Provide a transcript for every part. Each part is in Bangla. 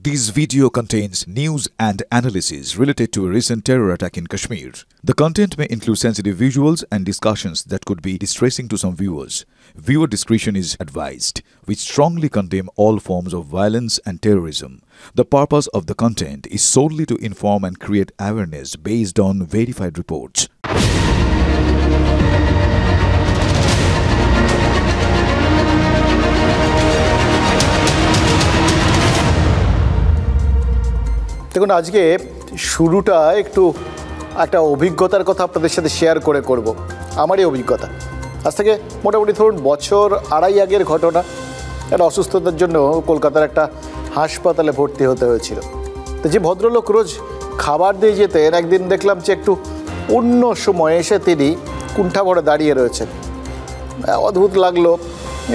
This video contains news and analysis related to a recent terror attack in Kashmir. The content may include sensitive visuals and discussions that could be distressing to some viewers. Viewer discretion is advised. We strongly condemn all forms of violence and terrorism. The purpose of the content is solely to inform and create awareness based on verified reports. দেখুন, আজকে শুরুটা একটা অভিজ্ঞতার কথা আপনাদের সাথে শেয়ার করব। আমারই অভিজ্ঞতা। আজ থেকে মোটামুটি ধরুন বছর আড়াই আগের ঘটনা। একটা অসুস্থতার জন্য কলকাতার একটা হাসপাতালে ভর্তি হতে হয়েছিল। তো যে ভদ্রলোক রোজ খাবার দিয়ে যেতেন, একদিন দেখলাম যে একটু অন্য সময় এসে তিনি কুণ্ঠা ভরে দাঁড়িয়ে রয়েছেন। অদ্ভুত লাগলো,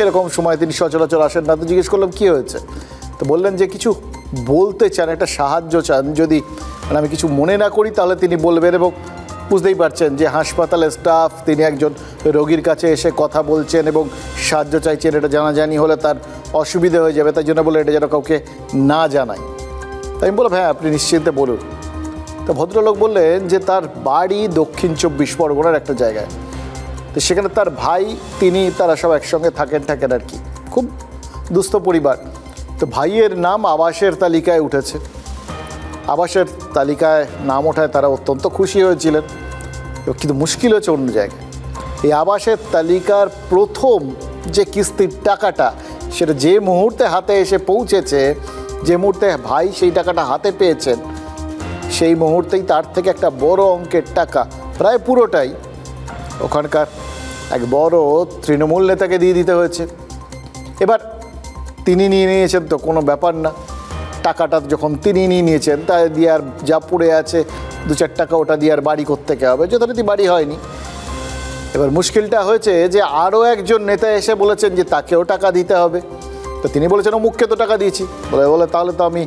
এরকম সময় তিনি সচরাচর আসেন না। তো জিজ্ঞেস করলাম কী হয়েছে। তো বললেন যে কিছু বলতে চান, একটা সাহায্য চান, যদি আমি কিছু মনে না করি তাহলে তিনি বলবেন। এবং বুঝতেই পারছেন যে হাসপাতালের স্টাফ, তিনি একজন রোগীর কাছে এসে কথা বলছেন এবং সাহায্য চাইছেন। এটা জানাজানি হলে তার অসুবিধা হয়ে যাবে, তাই জন্য বলে এটা যেন কাউকে না জানাই। তাই আমি বললাম হ্যাঁ, আপনি নিশ্চিন্তে বলুন। তো ভদ্রলোক বললেন যে তার বাড়ি দক্ষিণ 24 পরগনার একটা জায়গায়। তো সেখানে তার ভাই, তারা সব একসঙ্গে থাকেন আর কি। খুব দুস্থ পরিবার। তো ভাইয়ের নাম আবাসের তালিকায় উঠেছে। আবাসের তালিকায় নাম ওঠায় তারা অত্যন্ত খুশি হয়েছিলেন, কিন্তু মুশকিল হচ্ছে অন্য জায়গায়। এই আবাসের তালিকার প্রথম যে কিস্তির টাকাটা, সেটা যে মুহূর্তে হাতে এসে পৌঁছেছে, যে মুহূর্তে ভাই সেই টাকাটা হাতে পেয়েছেন, সেই মুহূর্তেই তার থেকে একটা বড় অঙ্কের টাকা, প্রায় পুরোটাই ওখানকার এক বড় তৃণমূল নেতাকে দিয়ে দিতে হয়েছে। এবার তিনি নিয়ে নিয়েছেন তো কোনো ব্যাপার না। টাকাটা যখন তিনি নিয়ে নিয়েছেন, তাই দিয়ে আর যা পড়ে আছে 2-4 টাকা, ওটা দিয়ে আর বাড়ি করতে হবে, যথারীতি বাড়ি হয়নি। এবার মুশকিলটা হয়েছে যে আরও একজন নেতা এসে বলেছেন যে তাকেও টাকা দিতে হবে। তো তিনি বলেছেন অমুককে তো টাকা দিয়েছি, বলে তাহলে তো আমি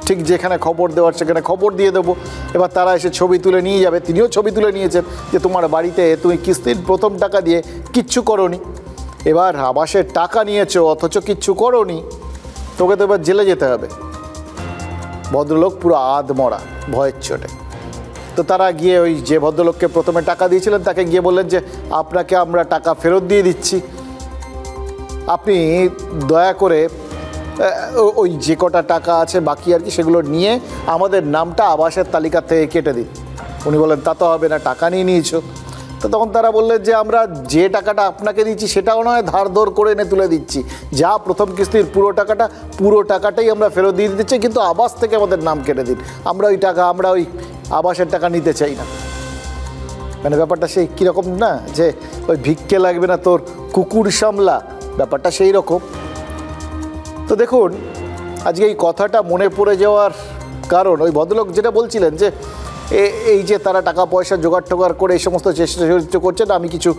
ঠিক যেখানে খবর দেওয়ার সেখানে খবর দিয়ে দেবো। এবার তারা এসে ছবি তুলে নিয়ে যাবে। তিনিও ছবি তুলে নিয়েছেন যে তোমার বাড়িতে তুমি কিস্তির প্রথম টাকা দিয়ে কিচ্ছু করোনি, এবার আবাসের টাকা নিয়েছো অথচ কিচ্ছু করোনি, তোকে তো এবার জেলে যেতে হবে। ভদ্রলোক পুরো আধমরা ভয়ের চোটে। তো তারা গিয়ে ওই যে ভদ্রলোককে প্রথমে টাকা দিয়েছিলেন তাকে গিয়ে বললেন যে আপনাকে আমরা টাকা ফেরত দিয়ে দিচ্ছি, আপনি দয়া করে ওই যে কটা টাকা আছে বাকি আর কি, সেগুলো নিয়ে আমাদের নামটা আবাসের তালিকা থেকে কেটে দিন। উনি বললেন তা তো হবে না, টাকা নিয়ে নিয়েছো। তো তখন তারা বললেন যে আমরা যে টাকাটা আপনাকে দিচ্ছি সেটাও নয়, ধার ধর করে এনে তুলে দিচ্ছি। যা প্রথম কিস্তির পুরো টাকাটাই আমরা ফেরত দিয়ে দিচ্ছি, কিন্তু আবাস থেকে আমাদের নাম কেটে দিন। আমরা ওই আবাসের টাকা নিতে চাই না। মানে ব্যাপারটা সেই কীরকম না, যে ওই ভিক্ষে লাগবে না তোর কুকুর সামলা, ব্যাপারটা সেই রকম। তো দেখুন, আজকে এই কথাটা মনে পড়ে যাওয়ার কারণ ওই ভদ্রলোক যেটা বলছিলেন যে এই যে তারা টাকা পয়সা জোগাড় করে এই সমস্ত চেষ্টা চরিত্র করছেন, আমি কিছু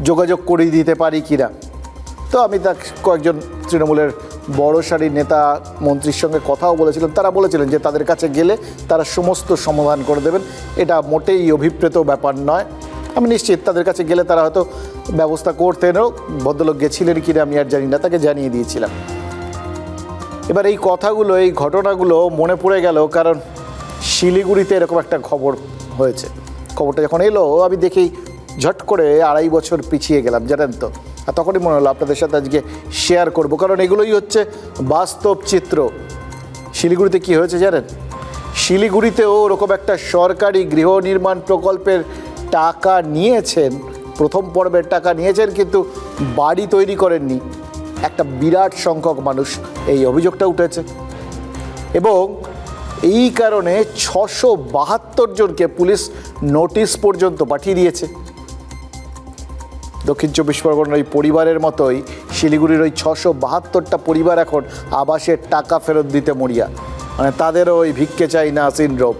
যোগাযোগ করে দিতে পারি কি না। তো আমি কয়েকজন তৃণমূলের বড় সারির নেতা মন্ত্রীর সঙ্গে কথাও বলেছিলাম। তারা বলেছিলেন যে তাদের কাছে গেলে তারা সমস্ত সমাধান করে দেবেন। এটা মোটেই অভিপ্রেত ব্যাপার নয়। আমি নিশ্চিত তাদের কাছে গেলে তারা হয়তো ব্যবস্থা করতেনও। ভদ্রলোক গেছিলেন কি না আমি আর জানি না, তাকে জানিয়ে দিয়েছিলাম। এবার এই কথাগুলো, এই ঘটনাগুলো মনে পড়ে গেল, কারণ শিলিগুড়িতে এরকম একটা খবর হয়েছে। খবরটা যখন এলো আমি দেখেই ঝট করে 2.5 বছর পিছিয়ে গেলাম, জানেন তো। আর তখনই মনে হলো আপনাদের সাথে আজকে শেয়ার করব, কারণ এগুলোই হচ্ছে বাস্তব চিত্র। শিলিগুড়িতে কি হয়েছে জানেন? শিলিগুড়িতেও ওরকম একটা সরকারি গৃহ নির্মাণ প্রকল্পের টাকা নিয়েছেন, প্রথম পর্বের টাকা নিয়েছেন, কিন্তু বাড়ি তৈরি করেননি একটা বিরাট সংখ্যক মানুষ, এই অভিযোগটা উঠেছে। এবং এই কারণে 672 জনকে পুলিশ নোটিশ পর্যন্ত পাঠিয়ে দিয়েছে। দক্ষিণ 24 পরগনার ওই পরিবারের মতোই শিলিগুড়ির ওই 672টা পরিবার এখন আবাসের টাকা ফেরত দিতে মরিয়া। মানে তাদেরও ওই ভিক্ষে চাই না সিনড্রোম।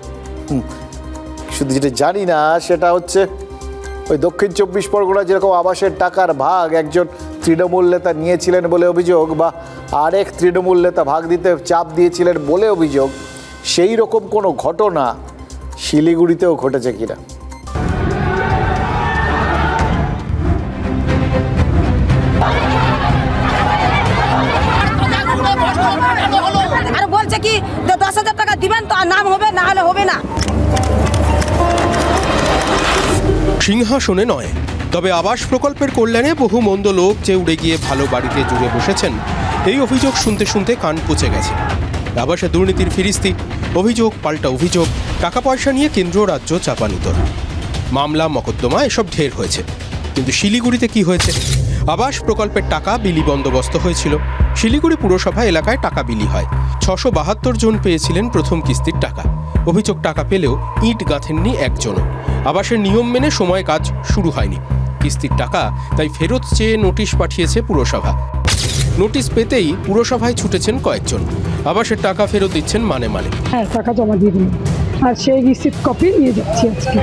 শুধু যেটা জানি না সেটা হচ্ছে ওই দক্ষিণ 24 পরগনা যেরকম আবাসের টাকার ভাগ একজন তৃণমূল নেতা নিয়েছিলেন বলে অভিযোগ, বা আরেক তৃণমূল নেতা ভাগ দিতে চাপ দিয়েছিলেন বলে অভিযোগ, সেই রকম কোনো ঘটনা শিলিগুড়িতেও ঘটেছে কিনা। আর বল বলছে কি 10,000 টাকা দিবেন তো আর নাম হবে, না হলে হবে না। সিংহাসনে নয়, তবে আবাস প্রকল্পের কল্যাণে বহু মন্দ লোক যে উড়ে গিয়ে ভালো বাড়িতে জুড়ে বসেছেন, এই অভিযোগ শুনতে শুনতে কান পচে গেছে। আবাসে দুর্নীতির ফিরিস্তি, অভিযোগ পাল্টা অভিযোগ, টাকা পয়সা নিয়ে কেন্দ্র রাজ্য চাপানুতর, মামলা মকদ্দমা এসব ঢের হয়েছে। কিন্তু শিলিগুড়িতে কি হয়েছে? আবাস প্রকল্পের টাকা বিলি বন্দোবস্ত হয়েছিল। শিলিগুড়ি পুরসভা এলাকায় টাকা বিলি হয়। 672 জন পেয়েছিলেন প্রথম কিস্তির টাকা। অভিযোগ টাকা পেলেও ইট গাঁথেননি একজনও। আবাসের নিয়ম মেনে সময় কাজ শুরু হয়নি। কিস্তির টাকা তাই ফেরত চেয়ে নোটিশ পাঠিয়েছে পুরসভা। নোটিশ পেতেই পুরসভায় ছুটেছেন কয়েকজন। আবাসের টাকা ফেরত দিচ্ছেন মানে মানে। হ্যাঁ, টাকা জমা দিয়ে দিন, আর সেই রিসিপ্ট কপি নিয়ে যাচ্ছি আজকে।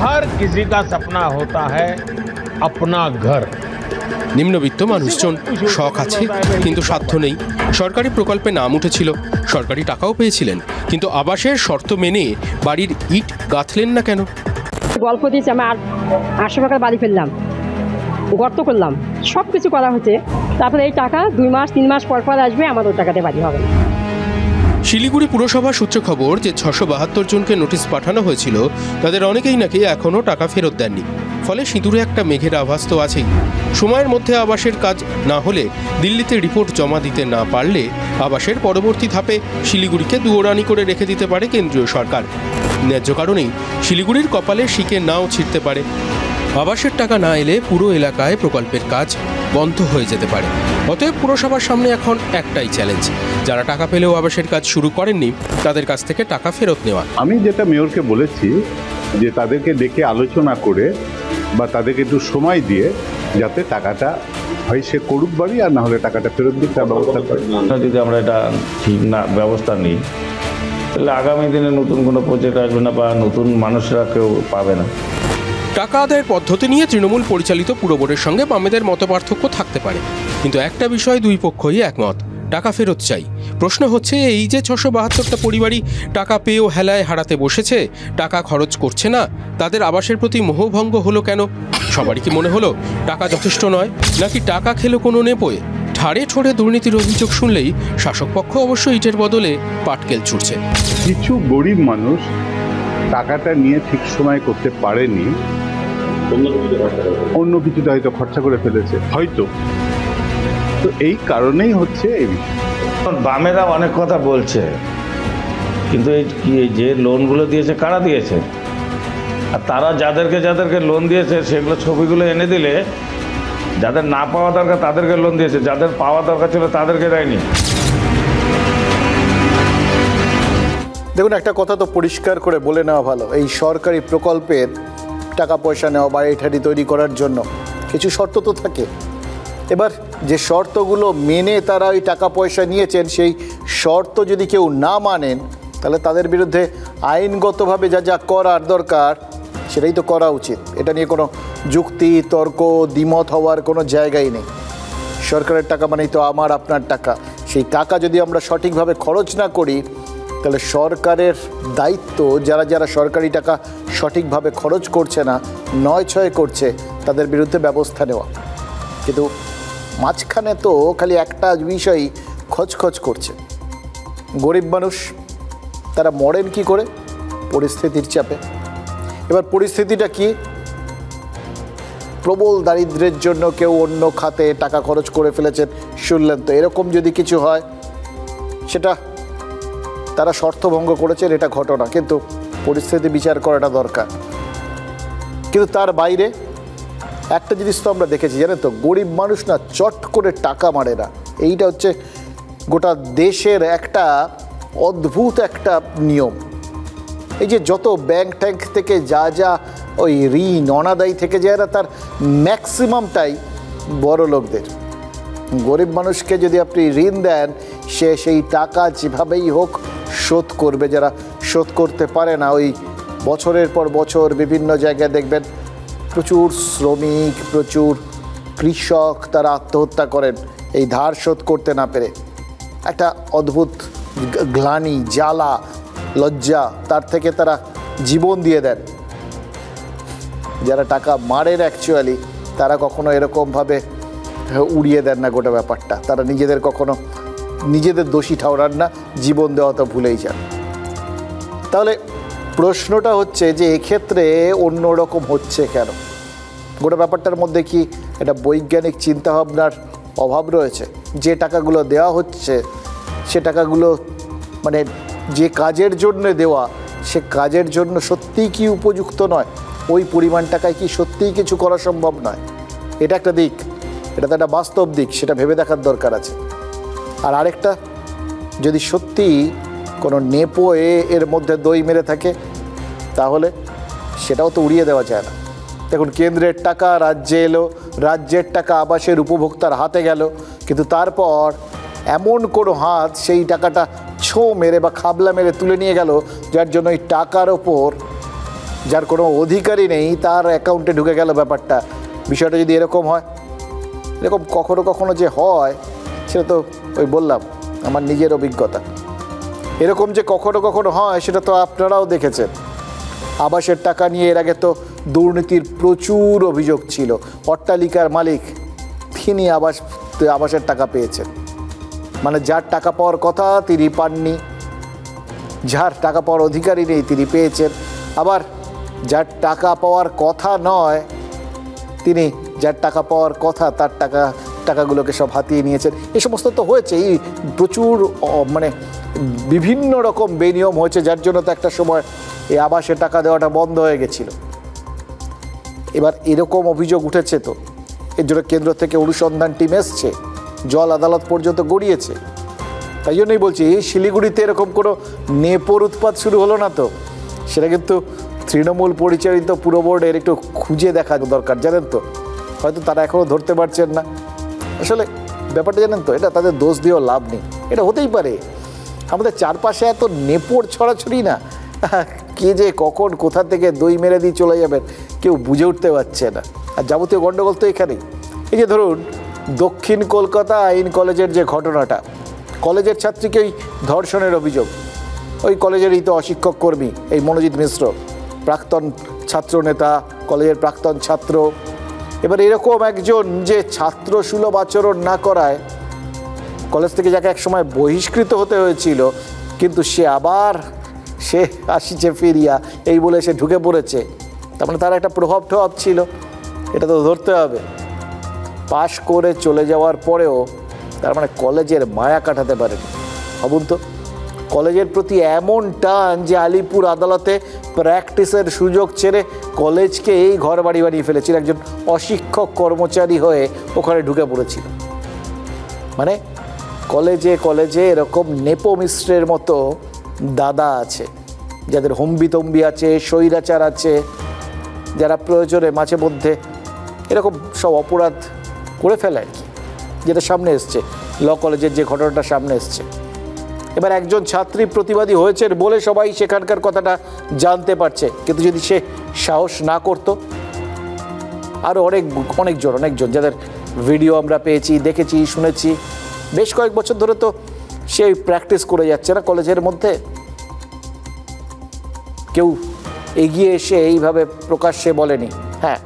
हर किसी का सपना होता है अपना घर। নিম্নবিত্ত মানুষজন শখ আছে কিন্তু সাধ্য নেই। সরকারি প্রকল্পে নাম উঠেছিল, সরকারি টাকাও পেয়েছিলেন, কিন্তু আবাসের শর্ত মেনে বাড়ির ইট গাঁথলেন না কেন? গল্প দিয়েছি, আমি 800 টাকার বাড়ি ফেললাম, গর্ত করলাম, সব কিছু করা হচ্ছে। তারপরে এই টাকা 2 মাস 3 মাস পর পর আসবে, আমার ওই টাকাতে বাড়ি হবে। শিলিগুড়ি পুরসভা সূত্রে খবর যে 672 জনকে নোটিশ পাঠানো হয়েছিল, তাদের অনেকেই নাকি এখনও টাকা ফেরত দেননি। ফলে সিঁদুরে একটা মেঘের আভাস তো আছেই। সময়ের মধ্যে আবাসের কাজ না হলে, দিল্লিতে রিপোর্ট জমা দিতে না পারলে আবাসের পরবর্তী ধাপে শিলিগুড়িকে দুয়োরানি করে রেখে দিতে পারে কেন্দ্রীয় সরকার। ন্যায্য কারণেই শিলিগুড়ির কপালে শিকে নাও ছিঁড়তে পারে। আবাসের টাকা না এলে পুরো এলাকায় প্রকল্পের কাজ বন্ধ হয়ে যেতে পারে। অতএব পুরসভার সামনে এখন একটাই চ্যালেঞ্জ, যারা টাকা পেলেও আবাসের কাজ শুরু করেননি তাদের কাছ থেকে টাকা ফেরত নেওয়া। আমি যেটা মেয়রকে বলেছি যে তাদেরকে ডেকে আলোচনা করে বা তাদেরকে একটু সময় দিয়ে যাতে টাকাটা হয় সে করুক বাড়ি, আর না হলে টাকাটা ফেরত দিতে ব্যবস্থা করে। যদি আমরা এটা ঠিক না ব্যবস্থা নিই, তাহলে আগামী দিনে নতুন কোনো প্রজেক্ট আসবে না বা নতুন মানুষরা কেউ পাবে না। টাকা আদায়ের পদ্ধতি নিয়ে তৃণমূল পরিচালিত পুর বোর্ডের সঙ্গে বামেদের মতপার্থক্য থাকতে পারে, কিন্তু একটা বিষয় দুই পক্ষই একমত, টাকা ফেরত চাই। প্রশ্ন হচ্ছে, এই যে 672টা পরিবারই টাকা পেয়েও হেলায় হারাতে বসেছে, টাকা খরচ করছে না, তাদের আবাসের প্রতি মোহভঙ্গ হলো কেন? সবারই কি মনে হলো টাকা যথেষ্ট নয়, নাকি টাকা খেলো কোনো নেপোয়ে? ঠাড়ে ঠোড়ে দুর্নীতির অভিযোগ শুনলেই শাসক পক্ষ অবশ্য ইটের বদলে পাটকেল ছুটছে। কিছু গরিব মানুষ টাকাটা নিয়ে ঠিক সময় করতে পারেনি, অন্য কিছুতে হয়তো খরচা করে ফেলেছে হয়তো, তো এই কারণেই হচ্ছে এই বিষয়। বামেরা অনেক কথা বলছে, কিন্তু এই যে লোনগুলো দিয়েছে কারা দিয়েছে, আর তারা যাদেরকে লোন দিয়েছে সেগুলো ছবিগুলো এনে দিলে যাদের না পাওয়া দরকার তাদেরকে লোন দিয়েছে, যাদের পাওয়া দরকার ছিল তাদেরকে দেয়নি। দেখুন, একটা কথা তো পরিষ্কার করে বলে নেওয়া ভালো, এই সরকারি প্রকল্পের টাকা পয়সা নেওয়া, বাড়ি ঠাড়ি তৈরি করার জন্য কিছু শর্ত তো থাকে। এবার যে শর্তগুলো মেনে তারা ওই টাকা পয়সা নিয়েছেন, সেই শর্ত যদি কেউ না মানেন, তাহলে তাদের বিরুদ্ধে আইনগতভাবে যা যা করার দরকার সেটাই তো করা উচিত। এটা নিয়ে কোনো যুক্তি তর্ক দ্বিমত হওয়ার কোনো জায়গাই নেই। সরকারের টাকা মানেই তো আমার আপনার টাকা। সেই টাকা যদি আমরা সঠিকভাবে খরচ না করি, তাহলে সরকারের দায়িত্ব যারা যারা সরকারি টাকা সঠিকভাবে খরচ করছে না, নয় ছয় করছে, তাদের বিরুদ্ধে ব্যবস্থা নেওয়া। কিন্তু মাঝখানে তো খালি একটা বিষয়ই খচখচ করছে। গরিব মানুষ তারা মরেন কি করে? পরিস্থিতির চাপে। এবার পরিস্থিতিটা কি? প্রবল দারিদ্র্যের জন্য কেউ অন্য খাতে টাকা খরচ করে ফেলেছেন, শুনলেন তো। এরকম যদি কিছু হয়, সেটা তারা শর্তভঙ্গ করেছেন, এটা ঘটনা, কিন্তু পরিস্থিতি বিচার করাটা দরকার। কিন্তু তার বাইরে একটা জিনিস তো আমরা দেখেছি, জানেন তো, গরিব মানুষ না চট করে টাকা মারে না। এইটা হচ্ছে গোটা দেশের একটা অদ্ভুত একটা নিয়ম। এই যে যত ব্যাংক ট্যাঙ্ক থেকে যা যা ওই ঋণ অনাদায়ী থেকে যায় না, তার ম্যাক্সিমামটাই বড় লোকদের। গরিব মানুষকে যদি আপনি ঋণ দেন, সে সেই টাকা যেভাবেই হোক শোধ করবে। যারা শোধ করতে পারে না, ওই বছরের পর বছর বিভিন্ন জায়গায় দেখবেন প্রচুর শ্রমিক, প্রচুর কৃষক তারা আত্মহত্যা করেন এই ধার শোধ করতে না পেরে। একটা অদ্ভুত গ্লানি, জ্বালা, লজ্জা, তার থেকে তারা জীবন দিয়ে দেন। যারা টাকা মারেন অ্যাকচুয়ালি, তারা কখনো এরকমভাবে উড়িয়ে দেন না গোটা ব্যাপারটা। তারা নিজেদের কখনো নিজেদের দোষী ঠাওরান না, জীবন দেওয়া তো ভুলেই যান। তাহলে প্রশ্নটা হচ্ছে যে এক্ষেত্রে অন্যরকম হচ্ছে কেন? গোটা ব্যাপারটার মধ্যে কি এটা বৈজ্ঞানিক চিন্তাভাবনার অভাব রয়েছে? যে টাকাগুলো দেওয়া হচ্ছে সে টাকাগুলো মানে যে কাজের জন্য দেওয়া সে কাজের জন্য সত্যিই কি উপযুক্ত নয়? ওই পরিমাণ টাকায় কি সত্যিই কিছু করা সম্ভব নয়? এটা একটা দিক, এটা তো একটা বাস্তব দিক, সেটা ভেবে দেখার দরকার আছে। আর আরেকটা, যদি সত্যিই কোনো নেপো এর মধ্যে দই মেরে থাকে তাহলে সেটাও তো উড়িয়ে দেওয়া যায় না। দেখুন, কেন্দ্রের টাকা রাজ্যে এলো, রাজ্যের টাকা আবাসের উপভোক্তার হাতে গেল, কিন্তু তারপর এমন কোনো হাত সেই টাকাটা ছো মেরে বা খাবলা মেরে তুলে নিয়ে গেল যার জন্য ওই টাকার ওপর যার কোনো অধিকারই নেই তার অ্যাকাউন্টে ঢুকে গেল ব্যাপারটা। বিষয়টা যদি এরকম হয়, এরকম কখনো কখনো যে হয় সেটা তো ওই বললাম আমার নিজের অভিজ্ঞতা। এরকম যে কখনো কখনো হয় সেটা তো আপনারাও দেখেছেন। আবাসের টাকা নিয়ে এর আগে তো দুর্নীতির প্রচুর অভিযোগ ছিল। অট্টালিকার মালিক তিনি আবাসের টাকা পেয়েছেন, মানে যার টাকা পাওয়ার কথা তিনি পাননি, যার টাকা পাওয়ার অধিকারই নেই তিনি পেয়েছেন। আবার যার টাকা পাওয়ার কথা নয় তিনি যার টাকা পাওয়ার কথা তার টাকাগুলোকে সব হাতিয়ে নিয়েছেন। এই সমস্ত তো হয়েছে, এই প্রচুর মানে বিভিন্ন রকম বেনিয়ম হয়েছে, যার জন্য তো একটা সময় এই আবাসে টাকা দেওয়াটা বন্ধ হয়ে গেছিল। এবার এরকম অভিযোগ উঠেছে, তো এর জন্য কেন্দ্র থেকে অনুসন্ধান টিম এসছে, জল আদালত পর্যন্ত গড়িয়েছে। তাই জন্যই বলছি, শিলিগুড়িতে এরকম কোনো নেপোর উৎপাত শুরু হলো না তো, সেটা কিন্তু তৃণমূল পরিচালিত পুর বোর্ডের একটু খুঁজে দেখা দরকার, জানেন তো। হয়তো তারা এখনও ধরতে পারছেন না। আসলে ব্যাপারটা জানেন তো, এটা তাদের দোষ দিয়েও লাভ নেই। এটা হতেই পারে, আমাদের চারপাশে এত নেপোর ছড়াছড়ি না, কে যে কখন কোথা থেকে দই মেরে দিয়ে চলে যাবেন কেউ বুঝে উঠতে পারছে না। আর যাবতীয় গণ্ডগোল তো এখানেই। এই যে ধরুন দক্ষিণ কলকাতা আইন কলেজের যে ঘটনাটা, কলেজের ছাত্রীকেই ধর্ষণের অভিযোগ, ওই কলেজেরই তো অশিক্ষক কর্মী এই মনোজিৎ মিশ্র, প্রাক্তন ছাত্র নেতা, কলেজের প্রাক্তন ছাত্র। এবার এরকম একজন যে ছাত্র সুলভ আচরণ না করায় কলেজ থেকে যাকে একসময় বহিষ্কৃত হতে হয়েছিল, কিন্তু সে আসিছে ফিরিয়া এই বলে সে ঢুকে পড়েছে, তার মানে তার একটা প্রভাব ছিল, এটা তো ধরতে হবে। পাশ করে চলে যাওয়ার পরেও তার মানে কলেজের মায়া কাটাতে পারেনি। ভাবুন তো, কলেজের প্রতি এমন টান যে আলিপুর আদালতে প্র্যাকটিসের সুযোগ ছেড়ে কলেজকে এই ঘর বাড়ি বানিয়ে ফেলেছিল, একজন অশিক্ষক কর্মচারী হয়ে ওখানে ঢুকে পড়েছিল। মানে কলেজে কলেজে এরকম নেপো মিশ্রের মতো দাদা আছে, যাদের হম্বিতম্বি আছে, স্বৈরাচার আছে, যারা প্রয়োজনে মাঝে মধ্যে এরকম সব অপরাধ করে ফেলে আর কি, যেটা সামনে এসছে ল কলেজের যে ঘটনাটা সামনে এসছে। এবার একজন ছাত্রী প্রতিবাদী হয়েছে বলে সবাই সেখানকার কথাটা জানতে পারছে, কিন্তু যদি সে সাহস না করতো, আরও অনেকজন যাদের ভিডিও আমরা পেয়েছি, দেখেছি, শুনেছি, বেশ কয়েক বছর ধরে তো সে প্র্যাকটিস করে যাচ্ছে না কলেজের মধ্যে। কেউ এগিয়ে এসে এইভাবে প্রকাশ্যে বলেনি। হ্যাঁ,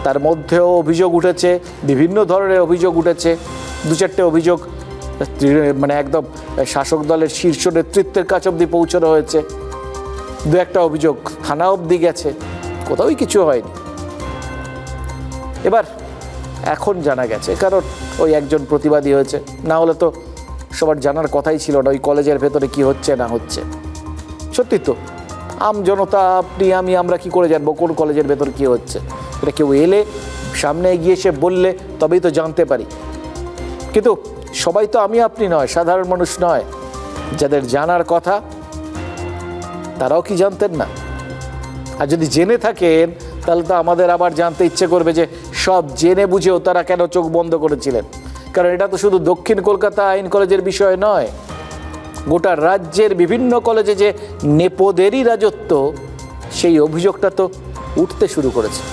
তার মধ্যেও অভিযোগ উঠেছে, বিভিন্ন ধরনের অভিযোগ উঠেছে। দু চারটে অভিযোগ মানে একদম শাসক দলের শীর্ষ নেতৃত্বের কাছে অবধি পৌঁছানো হয়েছে, দু একটা অভিযোগ থানা অবধি গেছে, কোথাওই কিছু হয়নি। এবার এখন জানা গেছে কারণ ওই একজন প্রতিবাদী হয়েছে, না হলে তো সবার জানার কথাই ছিল না ওই কলেজের ভেতরে কি হচ্ছে না হচ্ছে। সত্যি তো, জনতা আপনি আমরা কি করে জানবো কোন কলেজের ভেতর কি হচ্ছে? এটা কেউ এলে সামনে এগিয়ে এসে বললে তবেই তো জানতে পারি। কিন্তু সবাই তো আপনি নয়, সাধারণ মানুষ নয়, যাদের জানার কথা তারাও কি জানতেন না? আর যদি জেনে থাকেন তাহলে তো আমাদের আবার জানতে ইচ্ছে করবে যে সব জেনে বুঝেও তারা কেন চোখ বন্ধ করেছিলেন। কারণ এটা তো শুধু দক্ষিণ কলকাতা আইন কলেজের বিষয় নয়, গোটা রাজ্যের বিভিন্ন কলেজে যে নেপোদেরই রাজত্ব, সেই অভিযোগটা তো উঠতে শুরু করেছে।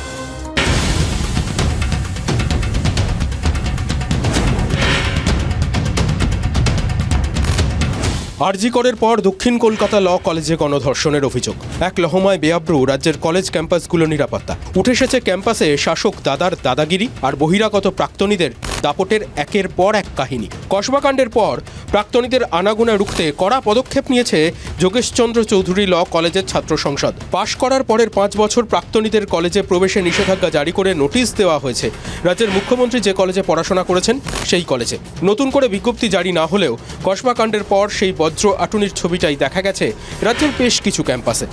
আরজি করের পর দক্ষিণ কলকাতা ল কলেজে গণধর্ষণের অভিযোগ। এক লহমায় বেআব্রু রাজ্যের কলেজ ক্যাম্পাসগুলো নিরাপত্তা। উঠে এসেছে ক্যাম্পাসে শাসক দাদার দাদাগিরি আর বহিরাগত প্রাক্তনীদের দাপটের একের পর এক কাহিনী। কসবাকাণ্ডের পর প্রাক্তনীদের আনাগোনা রুখতে কড়া পদক্ষেপ নিয়েছে যোগেশচন্দ্র চৌধুরী ল কলেজের ছাত্র সংসদ। পাশ করার পরের 5 বছর প্রাক্তনীদের কলেজে প্রবেশে নিষেধাজ্ঞা জারি করে নোটিশ দেওয়া হয়েছে। রাজ্যের মুখ্যমন্ত্রী যে কলেজে পড়াশোনা করেছেন সেই কলেজে। নতুন করে বিজ্ঞপ্তি জারি না হলেও কসবাকাণ্ডের পর সেই বজ্র আটুনির ছবিটাই দেখা গেছে রাজ্যের বেশ কিছু ক্যাম্পাসে।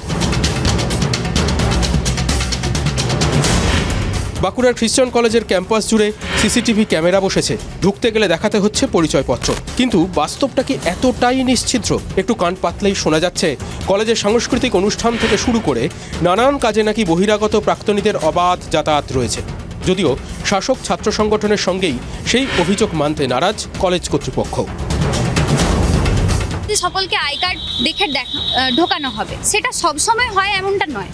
বাঁকুড়ার খ্রিস্টান কলেজের ক্যাম্পাস জুড়ে সিসিটিভি ক্যামেরা বসেছে। ঢুকতে গেলে দেখাতে হচ্ছে পরিচয়পত্র, কিন্তু বাস্তবটা কি এতটাই নিশ্চিদ্র? একটু কান পাতলেই শোনা যাচ্ছে কলেজের সাংস্কৃতিক অনুষ্ঠান থেকে শুরু করে নানান কাজে নাকি বহিরাগত প্রাক্তনীদের অবাধ যাতায়াত রয়েছে। যদিও শাসক ছাত্র সংগঠনের সঙ্গেই সেই অভিযোগ মানতে নারাজ কলেজ কর্তৃপক্ষ। সকলকে আই কার্ড দেখে ঢোকানো হবে, সেটা সব সময় হয় এমনটা নয়।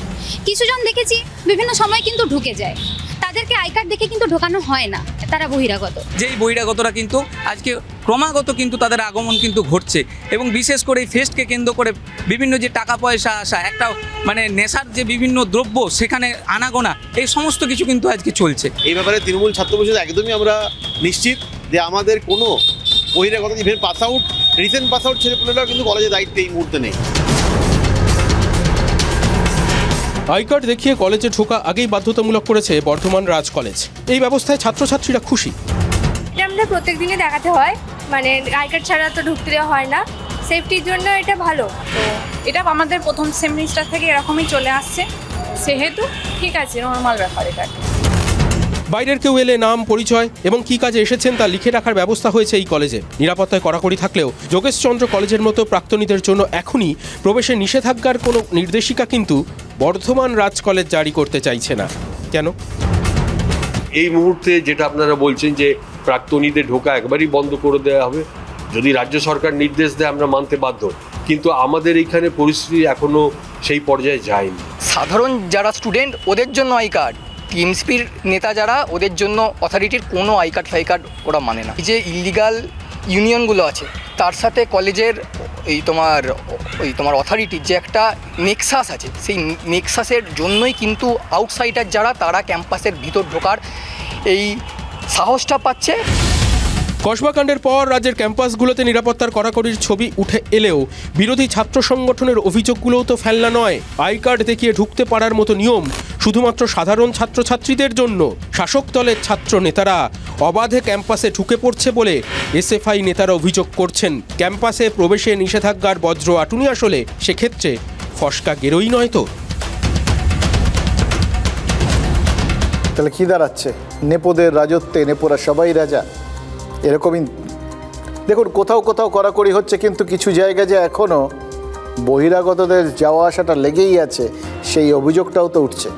কিছুজন দেখেছি বিভিন্ন সময় কিন্তু ঢুকে যায়, তাদেরকে আই কার্ড দেখে কিন্তু ঢোকানো হয় না, তারা বহিরাগত। যেই বহিরাগতরা কিন্তু আজকে ক্রমাগত কিন্তু তাদের আগমন কিন্তু ঘটছে, এবং বিশেষ করে এই ফেস্টকে কেন্দ্র করে বিভিন্ন যে টাকা পয়সা আসা, একটা মানে নেশার যে বিভিন্ন দ্রব্য সেখানে আনাগোনা, এই সমস্ত কিছু কিন্তু আজকে চলছে। এই ব্যাপারে তৃণমূল ছাত্র পরিষদ একদমই আমরা নিশ্চিত যে আমাদের কোনো বহিরাগত even pass out, recent pass out ছেলেপুলেরাও কিন্তু কলেজের দায়িত্বে এই মুহূর্তে নেই। আই কার্ড দেখিয়ে কলেজে ঢোকা আগেই বাধ্যতামূলক করেছে বর্ধমান রাজ কলেজ। এই ব্যবস্থায় ছাত্রছাত্রীরা খুশি। এটা আমাদের প্রত্যেক দিনই দেখাতে হয়, মানে আই কার্ড ছাড়া তো ঢুকতে দেওয়া হয় না, সেফটির জন্য এটা ভালো। তো এটা আমাদের প্রথম সেমিস্টার থেকে এরকমই চলে আসছে, সেহেতু ঠিক আছে, নর্মাল ব্যাপার এটা। বাইরের কেউ এলে নাম, পরিচয় এবং কী কাজে এসেছেন তা লিখে রাখার ব্যবস্থা হয়েছে এই কলেজে। নিরাপত্তায় কড়াকড়ি থাকলেও যোগেশচন্দ্র কলেজের মতো প্রাক্তনীদের জন্য এখনই প্রবেশে নিষেধাজ্ঞার কোনো নির্দেশিকা কিন্তু বর্ধমান রাজ কলেজ জারি করতে চাইছে না। কেন? এই মুহূর্তে যেটা আপনারা বলছেন যে প্রাক্তনীদের ঢোকা একবারই বন্ধ করে দেওয়া হবে, যদি রাজ্য সরকার নির্দেশ দেয় আমরা মানতে বাধ্য, কিন্তু আমাদের এইখানে পরিস্থিতি এখনো সেই পর্যায়ে যায়নি। সাধারণ যারা স্টুডেন্ট ওদের জন্য আই কার্ড, টিএমসিপির নেতা যারা ওদের জন্য অথরিটির কোনো আই কার্ড ফাই কার্ড ওরা মানে না। যে ইলিগাল ইউনিয়নগুলো আছে তার সাথে কলেজের এই তোমার অথরিটির যে একটা নেক্সাস আছে, সেই নেক্সাসের জন্যই কিন্তু আউটসাইডার যারা তারা ক্যাম্পাসের ভিতর ঢোকার এই সাহসটা পাচ্ছে। কসবাকাণ্ডের পর রাজ্যের ক্যাম্পাসগুলোতে নিরাপত্তার কড়াকড়ির ছবি উঠে এলেও বিরোধী ছাত্র সংগঠনের অভিযোগগুলোও তো ফেলনা নয়। আই কার্ড দেখিয়ে ঢুকতে পারার মতো নিয়ম শুধুমাত্র সাধারণ ছাত্রছাত্রীদের জন্য। শাসক দলের ছাত্র নেতারা অবাধে ক্যাম্পাসে ঢুকে পড়ছে বলে এসএফআই নেতারা অভিযোগ করছেন। ক্যাম্পাসে প্রবেশে নিষেধাজ্ঞার বজ্র আটুনি আসলে সেক্ষেত্রে ফসকা গেরোই নয় তো। তাহলে কী দাঁড়াচ্ছে? নেপোদের রাজত্বে নেপোরা সবাই রাজা, এরকমই। দেখুন, কোথাও কোথাও কড়াকড়ি হচ্ছে, কিন্তু কিছু জায়গায় যে এখনও বহিরাগতদের যাওয়া আসাটা লেগেই আছে, সেই অভিযোগটাও তো উঠছে।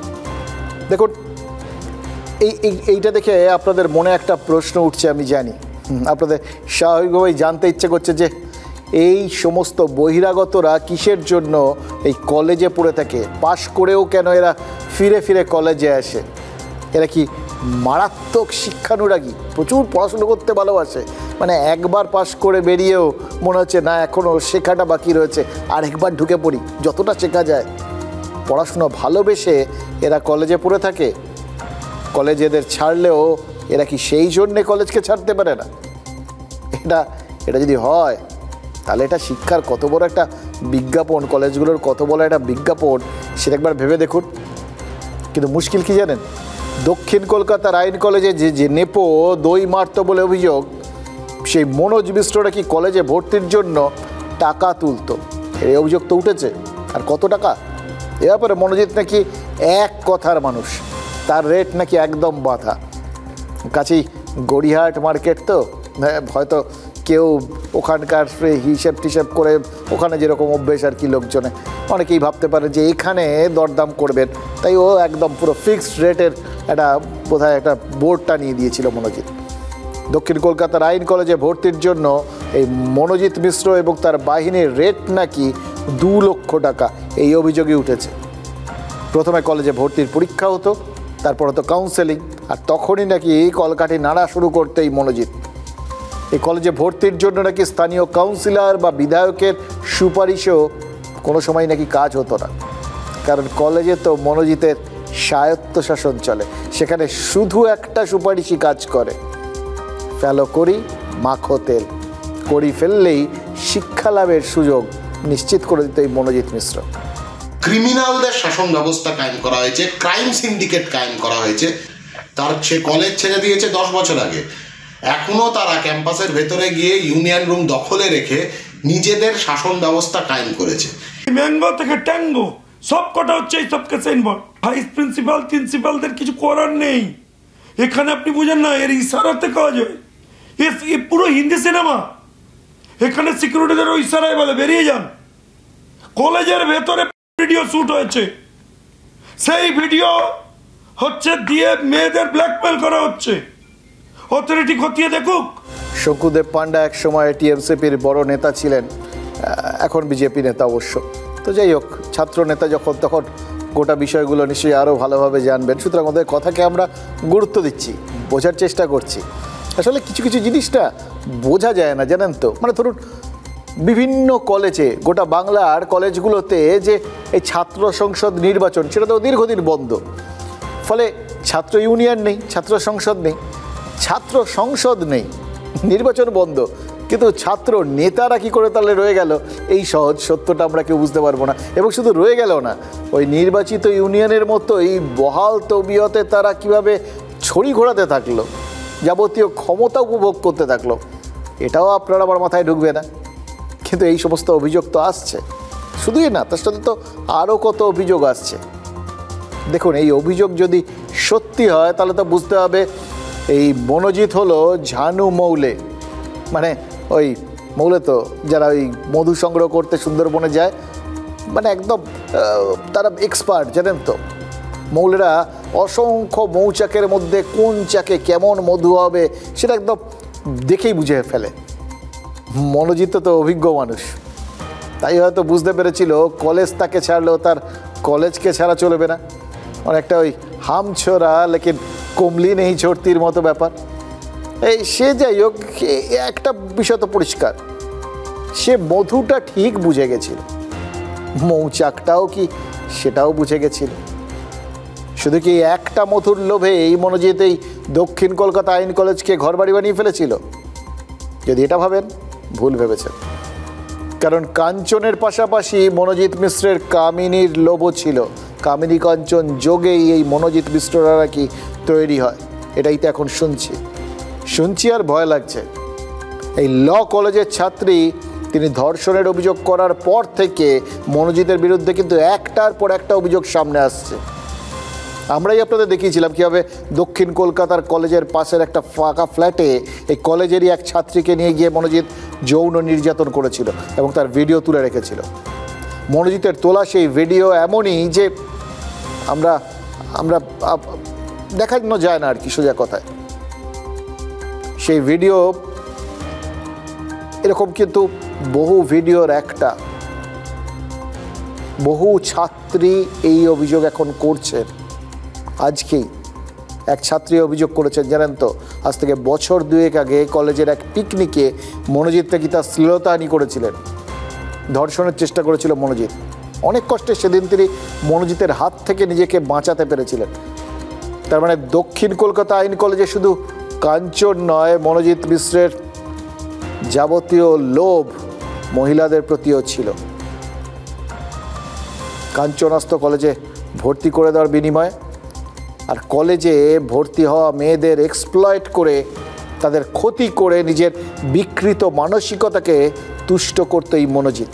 দেখুন, এইটা দেখে আপনাদের মনে একটা প্রশ্ন উঠছে, আমি জানি আপনাদের স্বাভাবিকভাবেই জানতে ইচ্ছে করছে যে এই সমস্ত বহিরাগতরা কিসের জন্য এই কলেজে পড়ে থাকে, পাশ করেও কেন এরা ফিরে ফিরে কলেজে আসে? এরা কি মারাত্মক শিক্ষানুরাগী, প্রচুর পড়াশুনো করতে ভালোবাসে, মানে একবার পাশ করে বেরিয়েও মনে হচ্ছে না এখনও শেখাটা বাকি রয়েছে, আর একবার ঢুকে পড়ি, যতটা শেখা যায়। পড়াশুনো ভালোবেসে এরা কলেজে পড়ে থাকে। কলেজ এদের ছাড়লেও এরা কি সেই জন্যে কলেজকে ছাড়তে পারে না? এটা যদি হয় তাহলে এটা শিক্ষার কত বড় একটা বিজ্ঞাপন, কলেজগুলোর কত বড় একটা বিজ্ঞাপন, সেটা একবার ভেবে দেখুন। কিন্তু মুশকিল কি জানেন? দক্ষিণ কলকাতার আইন কলেজে যে নেপো দই মারত বলে অভিযোগ, সেই মনোজ মিশ্ররা কি কলেজে ভর্তির জন্য টাকা তুলতো, এই অভিযোগ তো উঠেছে। আর কত টাকা? এ ব্যাপারে মনোজিৎ নাকি এক কথার মানুষ, তার রেট নাকি একদম বাঁধা। কাছেই গড়িয়াহাট মার্কেট, তো হয়তো কেউ ওখানকার হিসেব টিসেব করে, ওখানে যেরকম অভ্যেস আর কি লোকজনে, অনেকেই ভাবতে পারে যে এখানে দরদাম করবেন, তাই ও একদম পুরো ফিক্সড রেটের একটা বোধহয় একটা বোর্ডটা নিয়ে দিয়েছিল মনোজিৎ। দক্ষিণ কলকাতার আইন কলেজে ভর্তির জন্য এই মনোজিৎ মিশ্র এবং তার বাহিনীর রেট নাকি 2 লক্ষ টাকা, এই অভিযোগই উঠেছে। প্রথমে কলেজে ভর্তির পরীক্ষা হতো, তারপর হতো কাউন্সেলিং, আর তখনই নাকি কলকাঠি নাড়া শুরু করতে এই মনোজিৎ। এই কলেজে ভর্তির জন্য নাকি স্থানীয় কাউন্সিলর বা বিধায়কের সুপারিশও কোনো সময় নাকি কাজ হতো না, কারণ কলেজে তো মনোজিতের স্বায়ত্তশাসন চলে। সেখানে শুধু একটা সুপারিশই কাজ করে, ফেলো করি মাখো তেল, করি ফেললেই শিক্ষা লাভের সুযোগ নিশ্চিত করে দিত এই মনোজিৎ মিশ্র। ক্রিমিনালদের শাসন ব্যবস্থা কায়েম করা হয়েছে, ক্রাইম সিন্ডিকেট কায়েম করা হয়েছে। তার সে কলেজ ছেড়ে দিয়েছে 10 বছর আগে, এখনও তারা ক্যাম্পাসের ভেতরে গিয়ে ইউনিয়ন রুম দখলে রেখে নিজেদের শাসন ব্যবস্থা কায়েম করেছে। ম্যাঙ্গো থেকে ট্যাঙ্গো সব কটা হচ্ছে এই সব কেসে ইনভলভ। ভাইস প্রিন্সিপালদের কিছু করার নেই এখানে, আপনি বুঝেন না, এর ইশারাতে কাজ হয়। এ পুরো হিন্দি সিনেমা, এখানে সিকিউরিটিদের ইশারায় বলে বেরিয়ে যান। কলেজের ভেতরে ভিডিও শুট হয়েছে, সেই ভিডিও হচ্ছে দিয়ে মেয়েদের ব্ল্যাকমেল করা হচ্ছে, অথরিটি খতিয়ে দেখুক। শঙ্কুদেব পান্ডা এক সময় টিএমসিপির বড় নেতা ছিলেন, এখন বিজেপি নেতা অবশ্য। তো যাই হোক, ছাত্র নেতা যখন তখন গোটা বিষয়গুলো নিশ্চয়ই আরও ভালোভাবে জানবেন। সুতরাং ওদের কথাকে আমরা গুরুত্ব দিচ্ছি, বোঝার চেষ্টা করছি। আসলে কিছু কিছু জিনিসটা বোঝা যায় না, জানেন তো। মানে ধরুন বিভিন্ন কলেজে, গোটা বাংলার কলেজগুলোতে যে এই ছাত্র সংসদ নির্বাচন, সেটা তো দীর্ঘদিন বন্ধ। ফলে ছাত্র ইউনিয়ন নেই, ছাত্র সংসদ নেই, ছাত্র সংসদ নেই, নির্বাচন বন্ধ, কিন্তু ছাত্র নেতারা কি করে তাহলে রয়ে গেল, এই সহজ সত্যটা আমরা কেউ বুঝতে পারবো না। এবং শুধু রয়ে গেল না, ওই নির্বাচিত ইউনিয়নের মতো এই বহাল তবিয়তে তারা কিভাবে ছড়ি ঘোরাতে থাকলো, যাবতীয় ক্ষমতা উপভোগ করতে থাকলো, এটাও আপনার আমার মাথায় ঢুকবে না। কিন্তু এই সমস্ত অভিযোগ তো আসছে, শুধুই না, তার সাথে তো আরও কত অভিযোগ আসছে। দেখুন, এই অভিযোগ যদি সত্যি হয় তাহলে তো বুঝতে হবে এই মনোজিৎ হলো ঝানু মৌলে, মানে ওই মৌলে তো যারা ওই মধু সংগ্রহ করতে সুন্দরবনে যায়, মানে একদম তারা এক্সপার্ট, জানেন তো। মৌলেরা অসংখ্য মৌচাকের মধ্যে কোন চাকে কেমন মধু হবে সেটা একদম দেখেই বুঝে ফেলে। মনোজিৎ তো অভিজ্ঞ মানুষ, তাই হয়তো বুঝতে পেরেছিল কলেজ তাকে ছাড়লেও তার কলেজকে ছাড়া চলবে না। অনেকটা ওই হাম ছোড়া লেকিন কমলি নেই ছোড়তির মতো ব্যাপার। এই সে যাই হোক, একটা বিষয় তো পরিষ্কার, সে মধুটা ঠিক বুঝে গেছিল, মৌচাকটাও কি সেটাও বুঝে গেছিল। শুধু কি একটা মধুর লোভে এই মনোজিৎ এই দক্ষিণ কলকাতা আইন কলেজকে ঘরবাড়ি বানিয়ে ফেলেছিল? যদি এটা ভাবেন, ভুল ভেবেছেন। কারণ কাঞ্চনের পাশাপাশি মনোজিৎ মিশ্রের কামিনীর লোভও ছিল। কামিনী কাঞ্চন যোগেই এই মনোজিৎ মিশ্ররা নাকি তৈরি হয়, এটাই তো এখন শুনছি আর ভয় লাগছে। এই ল কলেজের ছাত্রী, তিনি ধর্ষণের অভিযোগ করার পর থেকে মনোজিতের বিরুদ্ধে কিন্তু একটার পর একটা অভিযোগ সামনে আসছে। আমরাই আপনাদের দেখিয়েছিলাম কীভাবে দক্ষিণ কলকাতার কলেজের পাশের একটা ফাঁকা ফ্ল্যাটে এই কলেজেরই এক ছাত্রীকে নিয়ে গিয়ে মনোজিৎ যৌন নির্যাতন করেছিল এবং তার ভিডিও তুলে রেখেছিল। মনোজিতের তোলা সেই ভিডিও এমনই যে আমরা দেখানো যায় না আর কি, সোজা কথায়। সেই ভিডিও এরকম কিন্তু বহু ভিডিওর একটা, বহু ছাত্রী এই অভিযোগ এখন করছেন। আজকেই এক ছাত্রী অভিযোগ করেছেন, জানেন তো, আজ থেকে বছর 2 আগে কলেজের এক পিকনিকে মনোজিৎ নাকি তার শ্লীলতাহানি করেছিলেন, ধর্ষণের চেষ্টা করেছিল মনোজিৎ। অনেক কষ্টে সেদিন তিনি মনোজিতের হাত থেকে নিজেকে বাঁচাতে পেরেছিলেন। তার মানে দক্ষিণ কলকাতা আইন কলেজে শুধু কাঞ্চন নয়, মনোজিৎ মিশ্রের যাবতীয় লোভ মহিলাদের প্রতিও ছিল। কাঞ্চনাস্ত কলেজে ভর্তি করে দেওয়ার বিনিময়ে আর কলেজে ভর্তি হওয়া মেয়েদের এক্সপ্লয়েট করে, তাদের ক্ষতি করে নিজের বিকৃত মানসিকতাকে তুষ্ট করত এই মনোজিৎ।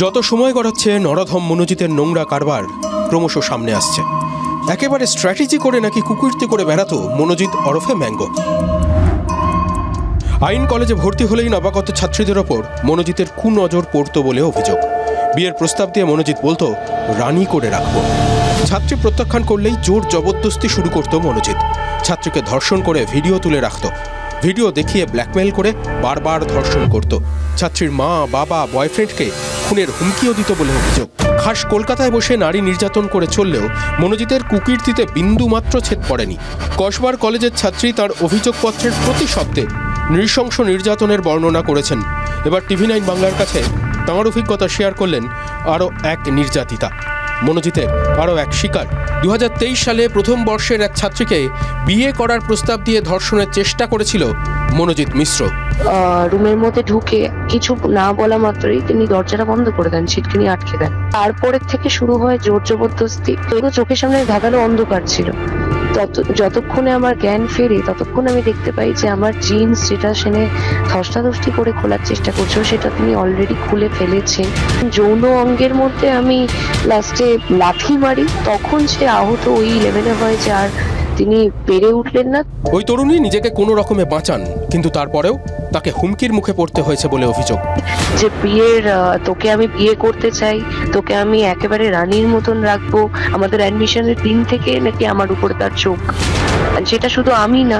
যত সময় গড়াচ্ছে নরাধম মনোজিতের নোংরা কারবার ক্রমশ সামনে আসছে। একেবারে স্ট্র্যাটেজি করে নাকি কুকুরটি করে বেড়াতো মনোজিৎ ওরফে ম্যাঙ্গো। আইন কলেজে ভর্তি হলেই নবাগত ছাত্রীদের ওপর মনোজিতের কুনজর পড়তো বলে অভিযোগ। বিয়ের প্রস্তাব দিয়ে মনোজিৎ বলতো রানী করে রাখবো। ছাত্রী প্রত্যাখ্যান করলেই জোর জবরদস্তি শুরু করতো মনোজিৎ। ছাত্রীকে ধর্ষণ করে ভিডিও তুলে রাখতো, ভিডিও দেখিয়ে ব্ল্যাকমেল করে বারবার ধর্ষণ করত। ছাত্রীর মা, বাবা, বয়ফ্রেন্ডকে খুনের হুমকিও দিত বলে অভিযোগ। খাস কলকাতায় বসে নারী নির্যাতন করে চললেও মনোজিতের কুকীর্তিতে বিন্দুমাত্র ছেদ পড়েনি। কসবার কলেজের ছাত্রী তার অভিযোগপত্রের প্রতি শব্দে নৃশংস নির্যাতনের বর্ণনা করেছেন। এবার TV9 বাংলার কাছে তাঁর অভিজ্ঞতা শেয়ার করলেন আরও এক নির্যাতিতা, মনোজিতের আরও এক শিকার। 2023 সালে প্রথম বর্ষের এক ছাত্রীকে বিয়ে করার প্রস্তাব দিয়ে ধর্ষণের চেষ্টা করেছিল মনোজিৎ মিশ্র। রুমের মধ্যে ঢুকে কিছু না বলা মাত্রই তিনি দরজাটা বন্ধ করে দেন, ছিটকিনি আটকে দেন। তারপরের থেকে শুরু হয় জোর জবরদস্তি। পুরো চোখের সামনে ধাঁধানো অন্ধকার ছিল। যতক্ষণে আমার জ্ঞান ফেরে ততক্ষণ আমি দেখতে পাই যে আমার জিন্স যেটা সেনে ধস্তাধস্তি করে খোলার চেষ্টা করছিল সেটা তিনি অলরেডি খুলে ফেলেছেন। যৌন অঙ্গের মধ্যে আমি লাস্টে লাথি মারি, তখন সে আহত ওই লেভেলে হয় যে আর তিনি পেরে উঠলেন না। ওই তরুণী নিজেকে কোনো রকমে বাঁচান, কিন্তু তারপরেও তাকে হুমকির মুখে পড়তে হয়েছে বলে অভিযোগ। যে তোকে আমি বিয়ে করতে চাই, তোকে আমি একেবারে রানীর মতন রাখবো, আমাদের অ্যাডমিশনের দিন থেকে নাকি আমার উপরে তার চোখ। যেটা শুধু আমি না,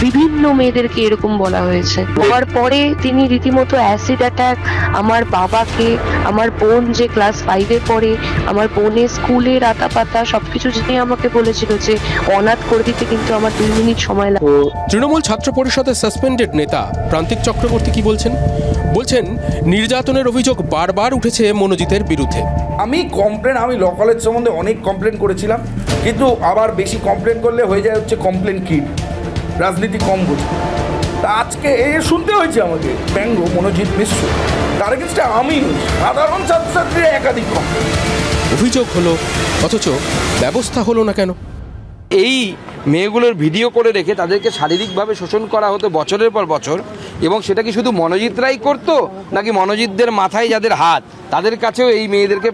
বিভিন্ন মেয়েদেরকে এরকম বলা হয়েছে। হওয়ার পরে তিনি রীতিমতো অ্যাসিড অ্যাটাক, আমার বাবাকে, আমার বোন যে ক্লাস 5-এ পড়ে, আমার বোনের স্কুলে রাতা পাতা সবকিছু যিনি আমাকে বলেছিল যে অনাথ করে দিতে, কিন্তু আমার 2 মিনিট সময় লাগে। তৃণমূল ছাত্র পরিষদের সাসপেন্ডেড নেতা প্রান্তিক চক্রবর্তী কি বলছেন? নির্যাতনের অভিযোগ বারবার উঠেছে মনোজিতের বিরুদ্ধে। আমি ল কলেজ সম্বন্ধে অনেক কমপ্লেন করেছিলাম, কিন্তু আবার বেশি কমপ্লেন করলে হয়ে যায় হচ্ছে কমপ্লেন কিড, রাজনীতি কম বুঝি। তা আজকে শুনতে হয়েছে আমাকে ব্যঙ্গ মনোজিৎ মিশ্র, তার এগেন্স্টে আমি সাধারণ ছাত্রছাত্রীরা একাধিক কমপ্লেন। অভিযোগ হলো, অথচ ব্যবস্থা হলো না কেন? এই মেয়েগুলোর ভিডিও করে রেখে তাদেরকে শারীরিকভাবে শোষণ করা হতো বছরের পর বছর, এবং সেটা কি শুধু মনোজিতরাই করতো, নাকি মনোজিতদের মাথায় যাদের হাত তাদের কাছেও এই মেয়েদেরকে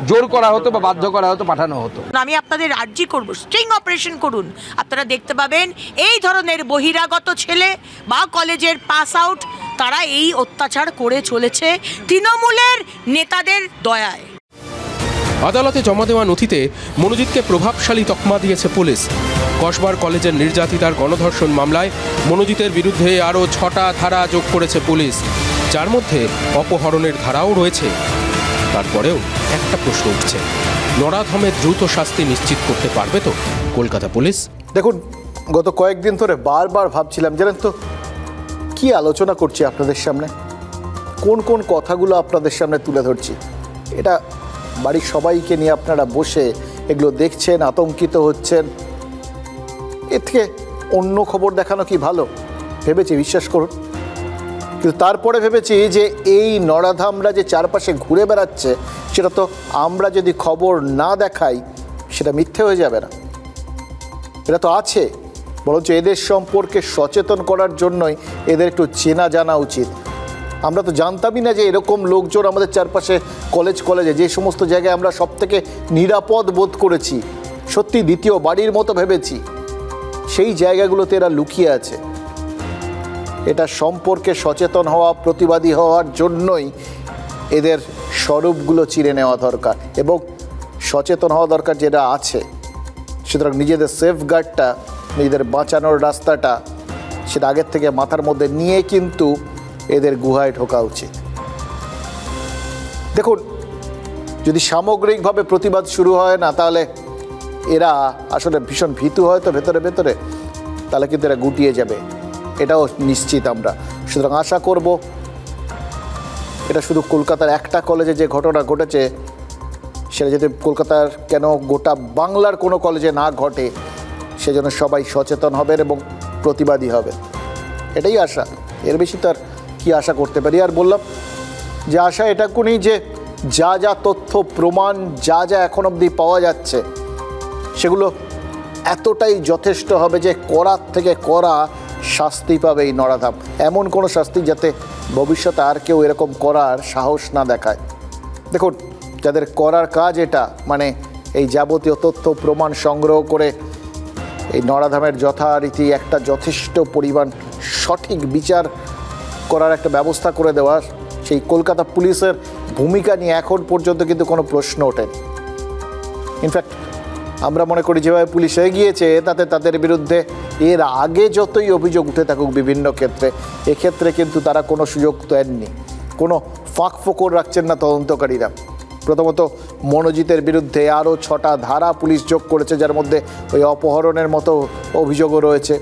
জোর করা হতো বা বাধ্য করা হতো, পাঠানো হতো? আমি আপনাদের আর্জি করব, স্ট্রিং অপারেশন করুন। আপনারা দেখতে পাবেন এই ধরনের বহিরাগত ছেলে বা কলেজের পাস আউট, তারা এই অত্যাচার করে চলেছে তৃণমূলের নেতাদের দয়ায়। আদালতে জমা দেওয়া নথিতে মনোজিৎকে প্রভাবশালী তকমা দিয়েছে পুলিশ। কসবার কলেজের নির্যাতিতার গণধর্ষণ মামলায় মনোজিতের বিরুদ্ধে আরও 6টা ধারা যোগ করেছে পুলিশ, যার মধ্যে অপহরণের ধারাও রয়েছে। তারপরেও একটা প্রশ্ন উঠছে, নরাধমের দ্রুত শাস্তি নিশ্চিত করতে পারবে তো কলকাতা পুলিশ? দেখুন, গত কয়েকদিন ধরে বারবার ভাবছিলাম, জানেন তো কি আলোচনা করছি আপনাদের সামনে, কোন কোন কথাগুলো আপনাদের সামনে তুলে ধরছি। এটা বাড়ির সবাইকে নিয়ে আপনারা বসে এগুলো দেখছেন, আতঙ্কিত হচ্ছেন। এর থেকে অন্য খবর দেখানো কি ভালো ভেবেছি, বিশ্বাস করুন। কিন্তু তারপরে ভেবেছি যে এই নরাধামরা যে চারপাশে ঘুরে বেড়াচ্ছে, সেটা তো আমরা যদি খবর না দেখাই সেটা মিথ্যে হয়ে যাবে না। এটা তো আছে, বরঞ্চ এদের সম্পর্কে সচেতন করার জন্যই এদের একটু চেনা জানা উচিত। আমরা তো জানতামই না যে এরকম লোকজন আমাদের চারপাশে কলেজে যে সমস্ত জায়গায় আমরা সব থেকে নিরাপদ বোধ করেছি, সত্যি দ্বিতীয় বাড়ির মতো ভেবেছি, সেই জায়গাগুলোতে এরা লুকিয়ে আছে। এটা সম্পর্কে সচেতন হওয়া, প্রতিবাদী হওয়ার জন্যই এদের স্বরূপগুলো চিনে নেওয়া দরকার এবং সচেতন হওয়া দরকার যেটা আছে। সুতরাং নিজেদের সেফগার্ডটা, নিজেদের বাঁচানোর রাস্তাটা, সেটা আগের থেকে মাথার মধ্যে নিয়ে কিন্তু এদের গুহায় ঢোকা উচিত। দেখুন, যদি সামগ্রিকভাবে প্রতিবাদ শুরু হয় না, তাহলে এরা আসলে ভীষণ ভীতু হয়তো ভেতরে, তাহলে কিন্তু এরা গুটিয়ে যাবে, এটাও নিশ্চিত আমরা। সুতরাং আশা করব এটা শুধু কলকাতার একটা কলেজে যে ঘটনা ঘটেছে, সেটা যাতে কলকাতার কেন গোটা বাংলার কোনো কলেজে না ঘটে, সেজন্য সবাই সচেতন হবেন এবং প্রতিবাদী হবে, এটাই আশা। এর বেশি তার কি আশা করতে পারি? আর বললাম যে আশা এটাকুনি যে যা যা তথ্য প্রমাণ যা এখন অবধি পাওয়া যাচ্ছে, সেগুলো এতটাই যথেষ্ট হবে যে করার থেকে করা শাস্তি পাবে এই নরাধাম। এমন কোনো শাস্তি যাতে ভবিষ্যতে আর কেউ এরকম করার সাহস না দেখায়। দেখুন, যাদের করার কাজ এটা, মানে এই যাবতীয় তথ্য প্রমাণ সংগ্রহ করে এই নরাধামের যথারীতি একটা যথেষ্ট পরিমাণ সঠিক বিচার করার একটা ব্যবস্থা করে দেওয়া, সেই কলকাতা পুলিশের ভূমিকা নিয়ে এখন পর্যন্ত কিন্তু কোনো প্রশ্ন ওঠেনি। ইনফ্যাক্ট আমরা মনে করি যেভাবে পুলিশ এগিয়েছে, তাতে তাদের বিরুদ্ধে এর আগে যতই অভিযোগ উঠে থাকুক বিভিন্ন ক্ষেত্রে, এক্ষেত্রে কিন্তু তারা কোনো সুযোগ দেননি, কোনো ফাঁক ফোকর রাখছেন না তদন্তকারীরা। প্রথমত মনোজিতের বিরুদ্ধে আরও 6টা ধারা পুলিশ যোগ করেছে, যার মধ্যে ওই অপহরণের মতো অভিযোগও রয়েছে।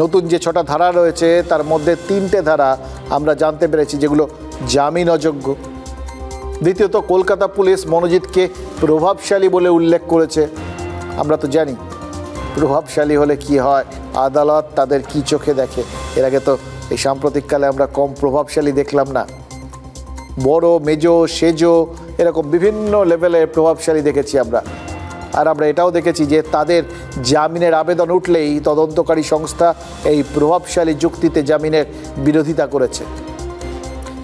নতুন যে 6টা ধারা রয়েছে তার মধ্যে 3টে ধারা আমরা জানতে পেরেছি যেগুলো জামিন অযোগ্য। দ্বিতীয়ত কলকাতা পুলিশ মনোজিৎকে প্রভাবশালী বলে উল্লেখ করেছে। আমরা তো জানি প্রভাবশালী হলে কি হয়, আদালত তাদের কি চোখে দেখে। এর আগে তো এই সাম্প্রতিককালে আমরা কম প্রভাবশালী দেখলাম না, বড় মেজো সেজো এরকম বিভিন্ন লেভেলের প্রভাবশালী দেখেছি আমরা। আর আমরা এটাও দেখেছি যে তাদের জামিনের আবেদন উঠলেই তদন্তকারী সংস্থা এই প্রভাবশালী যুক্তিতে জামিনের বিরোধিতা করেছে।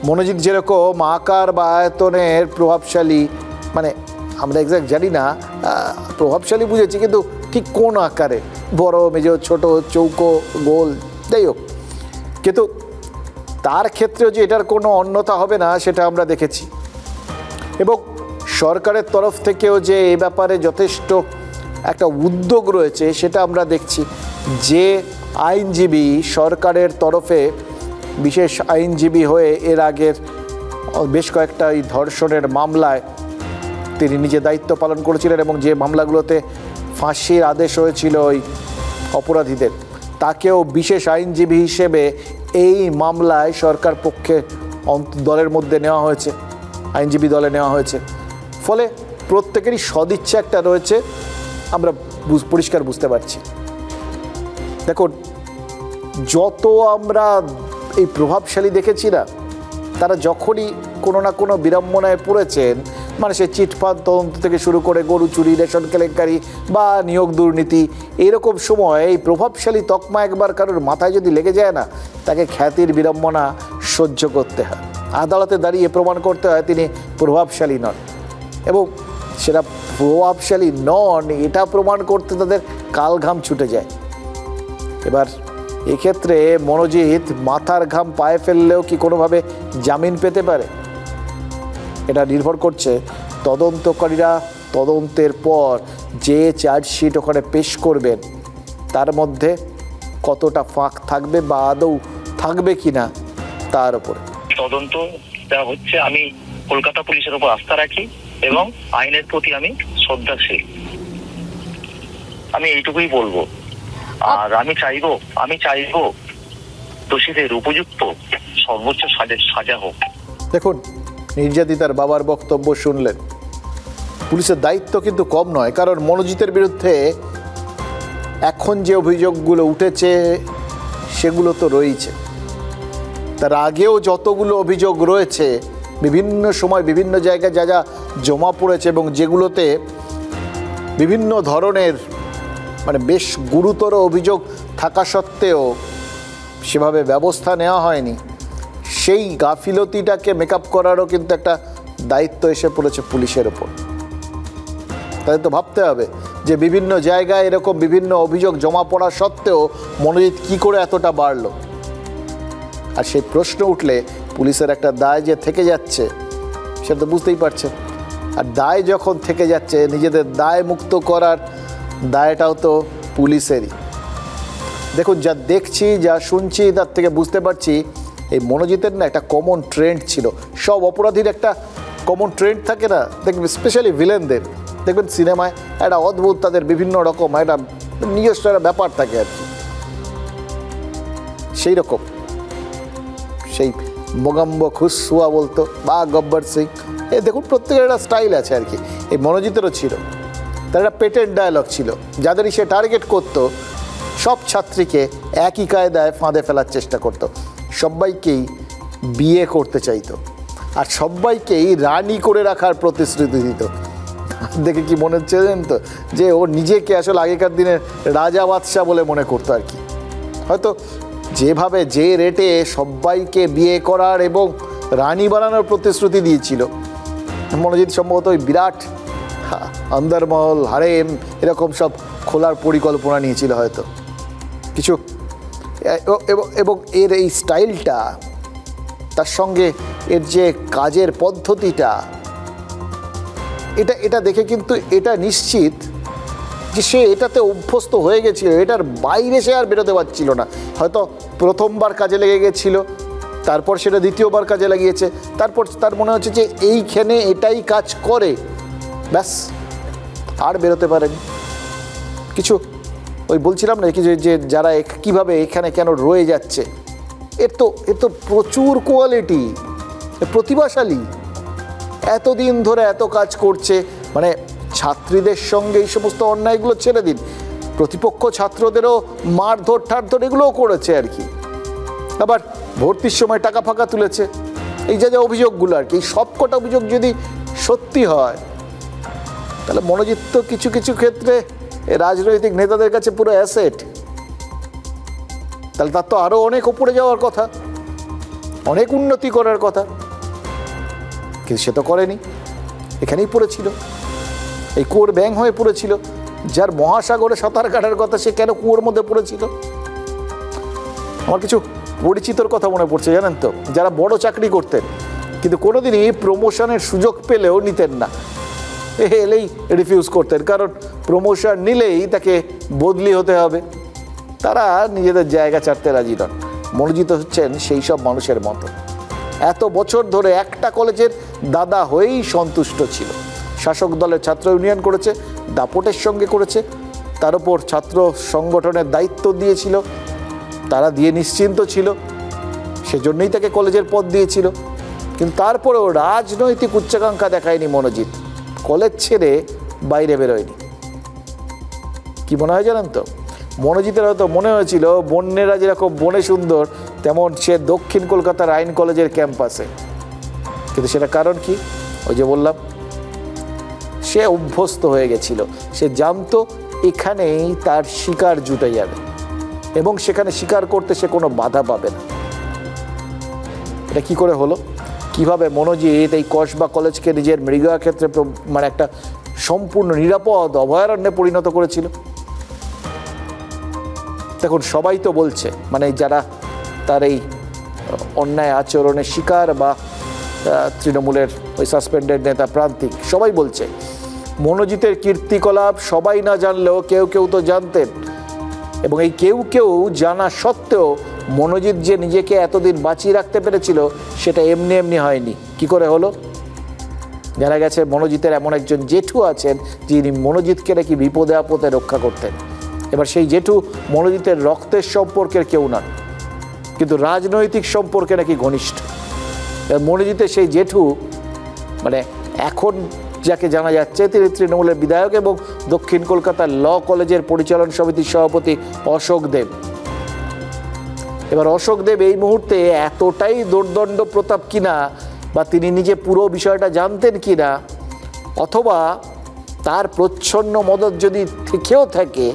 মনোজিৎ যেরকম আকার বা আয়তনের প্রভাবশালী, মানে আমরা এক্স্যাক্ট জানি না, প্রভাবশালী বুঝেছি কিন্তু ঠিক কোন আকারে, বড় মেজো ছোট চৌকো গোল যাই হোক, কিন্তু তার ক্ষেত্রেও যে এটার কোনো অন্যতা হবে না সেটা আমরা দেখেছি। এবং সরকারের তরফ থেকেও যে এ ব্যাপারে যথেষ্ট একটা উদ্যোগ রয়েছে সেটা আমরা দেখছি। যে আইনজীবী সরকারের তরফে বিশেষ আইনজীবী হয়ে এর আগের বেশ কয়েকটা এই ধর্ষণের মামলায় তিনি নিজে দায়িত্ব পালন করেছিলেন এবং যে মামলাগুলোতে ফাঁসির আদেশ হয়েছিল ওই অপরাধীদের, তাকেও বিশেষ আইনজীবী হিসেবে এই মামলায় সরকার পক্ষে দলের মধ্যে নেওয়া হয়েছে, আইনজীবী দলে নেওয়া হয়েছে। ফলে প্রত্যেকেরই সদিচ্ছা একটা রয়েছে, আমরা পরিষ্কার বুঝতে পারছি। দেখুন, যত আমরা এই প্রভাবশালী দেখেছি না, তারা যখনই কোনো না কোনো বিড়ম্বনায় পড়েছেন, মানে সে চিটফান্ড তদন্ত থেকে শুরু করে গরু চুরি, রেশন কেলেঙ্কারি বা নিয়োগ দুর্নীতি, এরকম সময় এই প্রভাবশালী তকমা একবার কারোর মাথায় যদি লেগে যায় না, তাকে খ্যাতির বিড়ম্বনা সহ্য করতে হয়, আদালতে দাঁড়িয়ে প্রমাণ করতে হয় তিনি প্রভাবশালী নন। এবং সেটা প্রভাবশালী নন এটা প্রমাণ করতে তাদের কালঘাম ছুটে যায়। এবার এক্ষেত্রে মনোজিৎ মাথার ঘাম পায়ে ফেললেও কি কোনোভাবে জামিন পেতে পারে? এটা নির্ভর করছে তদন্তকারীরা তদন্তের পর যে চার্জশিট ওখানে পেশ করবেন তার মধ্যে কতটা ফাঁক থাকবে বা আদৌ থাকবে কিনা তার উপরে। তদন্ত যা হচ্ছে, আমি কলকাতা পুলিশের উপর আস্থা রাখি এবং আইনের প্রতি আমি শ্রদ্ধাশীল, আমি এইটুকুই বলবো। আর আমি চাইবো দোষীদের উপযুক্ত সর্বোচ্চ সাজা হোক। দেখুন, নির্যাতিতার বাবার বক্তব্য শুনলেন। পুলিশের দায়িত্ব কিন্তু কম নয়, কারণ মনোজিতের বিরুদ্ধে এখন যে অভিযোগগুলো উঠেছে সেগুলো তো রয়েছে, তার আগেও যতগুলো অভিযোগ রয়েছে বিভিন্ন সময় বিভিন্ন জায়গায় যা যা জমা পড়েছে এবং যেগুলোতে বিভিন্ন ধরনের মানে বেশ গুরুতর অভিযোগ থাকা সত্ত্বেও সেভাবে ব্যবস্থা নেওয়া হয়নি, সেই গাফিলতিটাকে মেকআপ করারও কিন্তু একটা দায়িত্ব এসে পড়েছে পুলিশের ওপর। তাদের তো ভাবতে হবে যে বিভিন্ন জায়গায় এরকম বিভিন্ন অভিযোগ জমা পড়া সত্ত্বেও মনোজিৎ কী করে এতটা বাড়লো। আর সেই প্রশ্ন উঠলে পুলিশের একটা দায় যে থেকে যাচ্ছে সেটা তো বুঝতেই পারছে। আর দায় যখন থেকে যাচ্ছে, নিজেদের দায় মুক্ত করার দায়টাও তো পুলিশেরই। দেখুন, যা দেখছি যা শুনছি তার থেকে বুঝতে পারছি এই মনোজিতের না একটা কমন ট্রেন্ড ছিল। সব অপরাধীর একটা কমন ট্রেন্ড থাকে না, দেখবেন স্পেশালি ভিলেনদের, দেখবেন সিনেমায় একটা অদ্ভুত তাদের বিভিন্ন রকম একটা নিজস্ব একটা ব্যাপার থাকে আর কি। সেই রকম সেই মোগাম্ব খুসুয়া বলতো বা গব্বর সিং, এই দেখুন প্রত্যেকের একটা স্টাইল আছে আর কি। এই মনোজিতেরও ছিল, তার একটা পেটেন্ট ডায়লগ ছিল, যাদেরই সে টার্গেট করতো সব ছাত্রীকে একই কায়দায় ফাঁদে ফেলার চেষ্টা করতো, সবাইকেই বিয়ে করতে চাইতো আর সবাইকেই রানী করে রাখার প্রতিশ্রুতি দিত। দেখে কি মনে হচ্ছে জানেন তো, যে ও নিজেকে আসলে আগেকার দিনের রাজা বাদশাহ বলে মনে করতো আর কি। হয়তো যেভাবে যে রেটে সবাইকে বিয়ে করার এবং রানী বানানোর প্রতিশ্রুতি দিয়েছিল, মনোজিৎ সম্ভবত ওই বিরাট অন্দরমহল হারেম এরকম সব খোলার পরিকল্পনা নিয়েছিল হয়তো কিছু। এবং এর এই স্টাইলটা, তার সঙ্গে এর যে কাজের পদ্ধতিটা, এটা দেখে কিন্তু এটা নিশ্চিত যে সে এটাতে অভ্যস্ত হয়ে গেছিল, এটার বাইরে সে আর বেরোতে পারছিল না। হয়তো প্রথমবার কাজে লেগে গেছিল, তারপর সেটা দ্বিতীয়বার কাজে লাগিয়েছে, তারপর তার মনে হচ্ছে যে এইখানে এটাই কাজ করে, ব্যাস আর বেরোতে পারেনি। কিছু ওই বলছিলাম না কি যে যারা কিভাবে এখানে কেন রয়ে যাচ্ছে, এর তো প্রচুর কোয়ালিটি, প্রতিভাশালী, এতদিন ধরে এত কাজ করছে। মানে ছাত্রীদের সঙ্গে এই সমস্ত অন্যায়গুলো ছেড়ে দিন, প্রতিপক্ষ ছাত্রদেরও মারধর ঠারধর এগুলোও করেছে আর কি। আবার ভর্তির সময় টাকা ফাঁকা তুলেছে, এই যা অভিযোগগুলো আর কি। এই সবকটা অভিযোগ যদি সত্যি হয় তাহলে মনোজিৎ তো কিছু কিছু ক্ষেত্রে রাজনৈতিক নেতাদের কাছে পুরো অ্যাসেট। তাহলে তার তো আরও অনেক ওপরে যাওয়ার কথা, অনেক উন্নতি করার কথা, কিন্তু সে তো করেনি, এখানেই পড়েছিল, এই কুয়োর ব্যাং হয়ে পড়েছিল। যার মহাসাগরে সাঁতার কাটার কথা সে কেন কুয়োর মধ্যে পড়েছিল? আমার কিছু পরিচিতর কথা মনে পড়ছে জানেন তো, যারা বড় চাকরি করতেন কিন্তু কোনোদিনই প্রমোশনের সুযোগ পেলেও নিতেন না, এলেই রিফিউজ করতেন, কারণ প্রমোশন নিলেই তাকে বদলি হতে হবে, তারা নিজেদের জায়গা ছাড়তে রাজি নন। মনোজিৎ হচ্ছেন সেই সব মানুষের মতো, এত বছর ধরে একটা কলেজের দাদা হয়েই সন্তুষ্ট ছিল। শাসক দলের ছাত্র ইউনিয়ন করেছে, দাপটের সঙ্গে করেছে, তার উপর ছাত্র সংগঠনের দায়িত্ব দিয়েছিল, তারা দিয়ে নিশ্চিন্ত ছিল, সেজন্যই তাকে কলেজের পদ দিয়েছিল। কিন্তু তারপরেও রাজনৈতিক উচ্চাকাঙ্ক্ষা দেখায়নি মনোজিৎ, কলেজ ছেড়ে বাইরে বেরোয়নি। কি মনে হয় জানেন তো, মনোজিতের হয়তো মনে হয়েছিল বন্যেরা যেরকম বনে সুন্দর তেমন সে দক্ষিণ কলকাতার আইন কলেজের ক্যাম্পাসে, কিন্তু সেটা কারণ কি? ওই যে বললাম, সে অভ্যস্ত হয়ে গেছিল, সে জানতো এখানেই তার শিকার জুটে যাবে এবং সেখানে শিকার করতে সে কোনো বাধা পাবে না। এটা কি করে হলো? কিভাবে মনোজিৎ এই কসবা কলেজকে নিজের মৃগয়া ক্ষেত্রে মানে একটা সম্পূর্ণ নিরাপদ অভয়ারণ্যে পরিণত করেছিল? দেখুন, সবাই তো বলছে, মানে যারা তার এই অন্যায় আচরণের শিকার বা তৃণমূলের ওই সাসপেন্ডেড নেতা প্রান্তিক, সবাই বলছে মনোজিতের কীর্তিকলাপ সবাই না জানলেও কেউ কেউ তো জানতেন, এবং এই কেউ কেউ জানা সত্ত্বেও মনোজিৎ যে নিজেকে এতদিন বাঁচিয়ে রাখতে পেরেছিল সেটা এমনি এমনি হয়নি। কি করে হলো? জানা গেছে মনোজিতের এমন একজন জেঠু আছেন যিনি মনোজিৎকে নাকি বিপদে আপদে রক্ষা করতেন। এবার সেই জেঠু মনোজিতের রক্তের সম্পর্কের কেউ নন, কিন্তু রাজনৈতিক সম্পর্কে নাকি ঘনিষ্ঠ। মনোজিতের সেই জেঠু, মানে এখন যাকে জানা যাচ্ছে, তিনি তৃণমূলের বিধায়ক এবং দক্ষিণ কলকাতার ল কলেজের পরিচালন সমিতির সভাপতি অশোক দেব। এবার অশোক দেব এই মুহূর্তে এতটাই দুর্দণ্ড প্রতাপ কিনা, বা তিনি নিজে পুরো বিষয়টা জানতেন কিনা, অথবা তার প্রচ্ছন্ন মদত যদি থেকেও থাকে,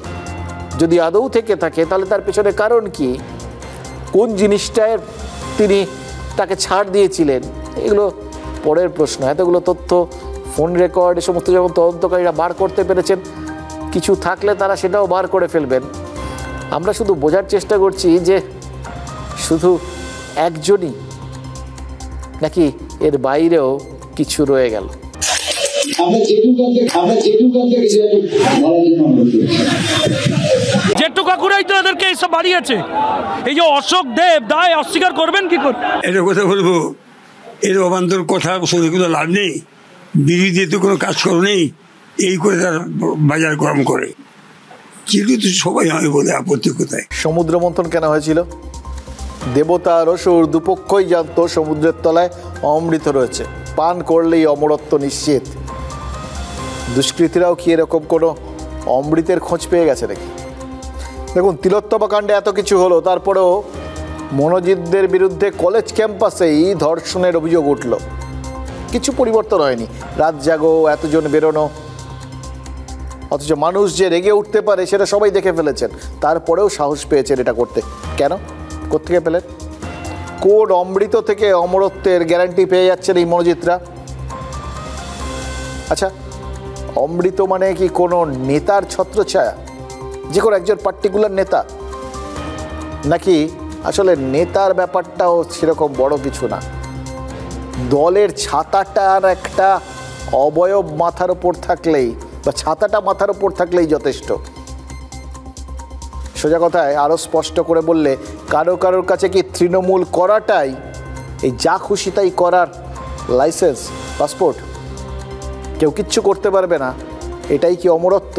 যদি আদৌ থেকে থাকে, তাহলে তার পেছনে কারণ কি, কোন জিনিসটায় তিনি তাকে ছাড় দিয়েছিলেন, এগুলো পরের প্রশ্ন। এতগুলো তথ্য, ফোন রেকর্ড, এ সমস্ত যখন তদন্তকারীরা বার করতে পেরেছেন, কিছু থাকলে তারা সেটাও বার করে ফেলবেন। আমরা শুধু বোঝার চেষ্টা করছি যে শুধু একজনই নাকি এর বাইরেও কিছু রয়ে গেল। জেঠু কাকুরাই তো এদেরকে এইসব বাড়িয়েছে। এই যে অশোক দেব দায় অস্বীকার করবেন কি করে? এটা কথা বলবো, এর অবান্তর কথা শুনে কোনো লাভ নেই, বিরোধী তো কোনো কাজ করো নেই, এই করে তারা বাজার গরম করে। যেহেতু সবাই আমি বলে আপত্তি কোথায়? সমুদ্র মন্থন কেন হয়েছিল? দেবতা আর অসুর দুপক্ষই জানতো সমুদ্রের তলায় অমৃত রয়েছে, পান করলেই অমরত্ব নিশ্চিত। দুষ্কৃতীরাও কি এরকম কোনো অমৃতের খোঁজ পেয়ে গেছে নাকি? দেখুন, তিলোত্তমা কাণ্ডে এত কিছু হলো, তারপরেও মনোজিৎদের বিরুদ্ধে কলেজ ক্যাম্পাসেই ধর্ষণের অভিযোগ উঠল, কিছু পরিবর্তন হয়নি। রাত জাগো, এতজন বেরোনো, অথচ মানুষ যে রেগে উঠতে পারে সেটা সবাই দেখে ফেলেছেন, তারপরেও সাহস পেয়েছেন এটা করতে। কেন? কোত্থেকে পেলেন? কোড অমৃত থেকে অমরত্বের গ্যারান্টি পেয়ে যাচ্ছেন এই মনোজিৎরা। আচ্ছা, অমৃত মানে কি কোনো নেতার ছত্রছায়া, যে কোনো একজন পার্টিকুলার নেতা, নাকি আসলে নেতার ব্যাপারটাও সেরকম বড় কিছু না? দলের ছাতাটার একটা অবয়ব মাথার ওপর থাকলেই, বা ছাতাটা মাথার ওপর থাকলেই যথেষ্ট। সোজা কথায় আরও স্পষ্ট করে বললে, কারোর কাছে কি তৃণমূল করাটাই, এই যা খুশি তাই করার লাইসেন্স, পাসপোর্ট, কেউ কিচ্ছু করতে পারবে না, এটাই কি অমরত্ব?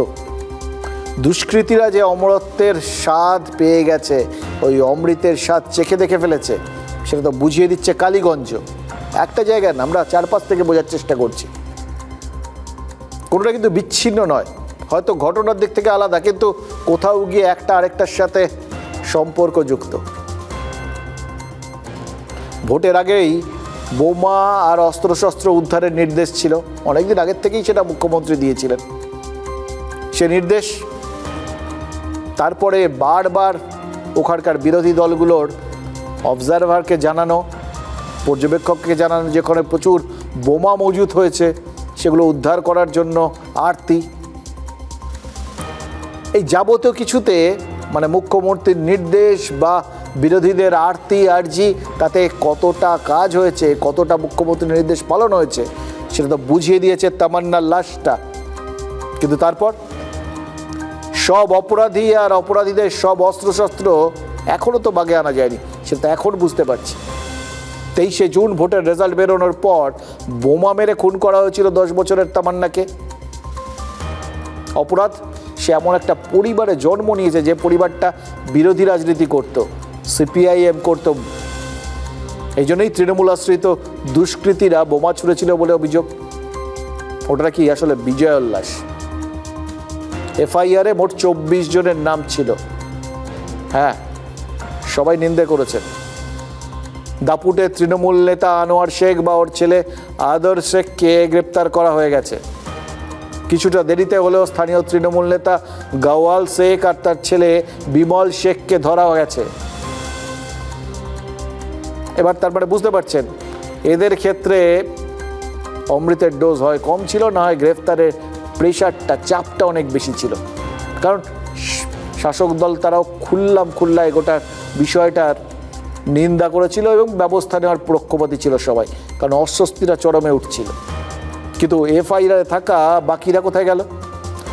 দুষ্কৃতীরা যে অমরত্বের স্বাদ পেয়ে গেছে, ওই অমৃতের স্বাদ চেখে দেখে ফেলেছে, সেটা তো বুঝিয়ে দিচ্ছে কালীগঞ্জ। একটা জায়গায় না, আমরা চারপাশ থেকে বোঝার চেষ্টা করছি, কোনোটা কিন্তু বিচ্ছিন্ন নয়, হয়তো ঘটনার দিক থেকে আলাদা, কিন্তু কোথাও গিয়ে একটা আরেকটার সাথে সম্পর্কযুক্ত। ভোটের আগেই বোমা আর অস্ত্রশস্ত্র উদ্ধারের নির্দেশ ছিল, অনেকদিন আগের থেকেই সেটা মুখ্যমন্ত্রী দিয়েছিলেন। সে নির্দেশ তারপরে বারবার ওখানকার বিরোধী দলগুলোর অবজারভারকে জানানো, পর্যবেক্ষককে জানানো যেখানে প্রচুর বোমা মজুত হয়েছে, সেগুলো উদ্ধার করার জন্য আরতি। এই যাবতীয় কিছুতে মানে মুখ্যমন্ত্রীর নির্দেশ বা বিরোধীদের আরতি আর্জি, তাতে কতটা কাজ হয়েছে, কতটা মুখ্যমন্ত্রীর নির্দেশ পালন হয়েছে, সেটা তো বুঝিয়ে দিয়েছে তামান্নার লাশটা। কিন্তু তারপর সব অপরাধী আর অপরাধীদের সব অস্ত্রশস্ত্র এখনও তো বাগে আনা যায়নি, সেটা এখন বুঝতে পারছি। 23শে জুন ভোটের রেজাল্ট বেরোনোর পর বোমা মেরে খুন করা হয়েছিল 10 বছরের তামান্নাকে। অপরাধ, সে এমন একটা পরিবারে জন্ম নিয়েছে যে পরিবারটা বিরোধী রাজনীতি করত, সিপিআইএম করত। এই জন্যই তৃণমূল আশ্রিত দুষ্কৃতীরা বোমা ছুঁড়েছিল বলে অভিযোগ। ওটা কি আসলে বিজয় উল্লাস। এফআইআরে মোট 24 জনের নাম ছিল। হ্যাঁ, সবাই নিন্দে করেছেন। দাপুটে তৃণমূল নেতা আনোয়ার শেখ বা ওর ছেলে আদর শেখকে গ্রেপ্তার করা হয়ে গেছে। কিছুটা দেরিতে হলেও স্থানীয় তৃণমূল নেতা গাওয়াল শেখ আর তার ছেলে বিমল শেখকে ধরা গেছে। এবার তারপরে বুঝতে পারছেন এদের ক্ষেত্রে অমৃতের ডোজ হয় কম ছিল, না হয় গ্রেফতারের প্রেশারটা, চাপটা অনেক বেশি ছিল। কারণ শাসক দল তারাও খুল্লা গোটা বিষয়টার নিন্দা করেছিল এবং ব্যবস্থা নেওয়ার পক্ষপাতী ছিল সবাই, কারণ অস্বস্তিটা চরমে উঠছিল। কিন্তু এফআইআরে থাকা বাকিরা কোথায় গেল?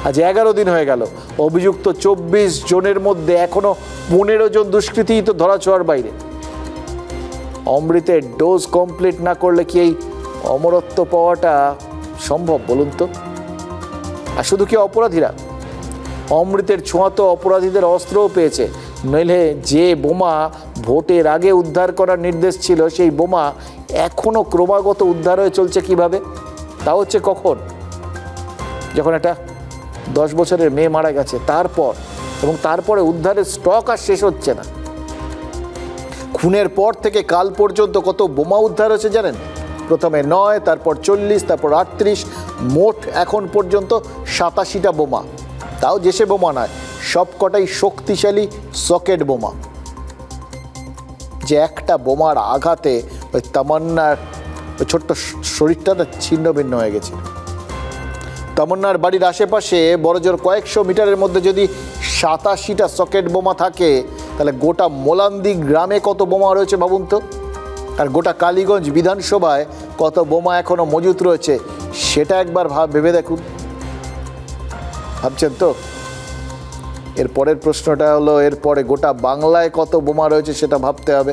আজ 11 দিন হয়ে গেল, অভিযুক্ত 24 জনের মধ্যে এখনো 15 জন দুষ্কৃতীই তো ধরাছোঁয়ার বাইরে। অমৃতের ডোজ কমপ্লিট না করলে কি এই অমরত্ব পাওয়াটা সম্ভব বলুন তো? আর শুধু কি অপরাধীরা, অমৃতের ছোঁয়া তো অপরাধীদের অস্ত্রও পেয়েছে। নইলে যে বোমা ভোটের আগে উদ্ধার করার নির্দেশ ছিল, সেই বোমা এখনো ক্রমাগত উদ্ধার হয়ে চলছে কিভাবে? তা হচ্ছে কখন? যখন একটা 10 বছরের মেয়ে মারা গেছে তারপর, এবং তারপরে উদ্ধারের স্টক আর শেষ হচ্ছে না। খুনের পর থেকে কাল পর্যন্ত কত বোমা উদ্ধার হয়েছে জানেন? প্রথমে 9, তারপর 40, তারপর 38, মোট এখন পর্যন্ত 87টা বোমা। তাও যেসে বোমা নয়, সবকটাই শক্তিশালী সকেট বোমা, যে একটা বোমার আঘাতে ওই তামান্নার ছোট্ট শরীরটা ছিন্ন ভিন্ন হয়ে গেছে। তামান্নার বাড়ির আশেপাশে বড়জোর কয়েকশো মিটারের মধ্যে যদি 87টা সকেট বোমা থাকে, তাহলে গোটা মোলান্দি গ্রামে কত বোমা রয়েছে ভাবুন তো। আর গোটা কালীগঞ্জ বিধানসভায় কত বোমা এখনো মজুত রয়েছে, সেটা একবার ভেবে দেখুন। ভাবছেন তো? এর পরের প্রশ্নটা হলো, এরপরে গোটা বাংলায় কত বোমা রয়েছে সেটা ভাবতে হবে।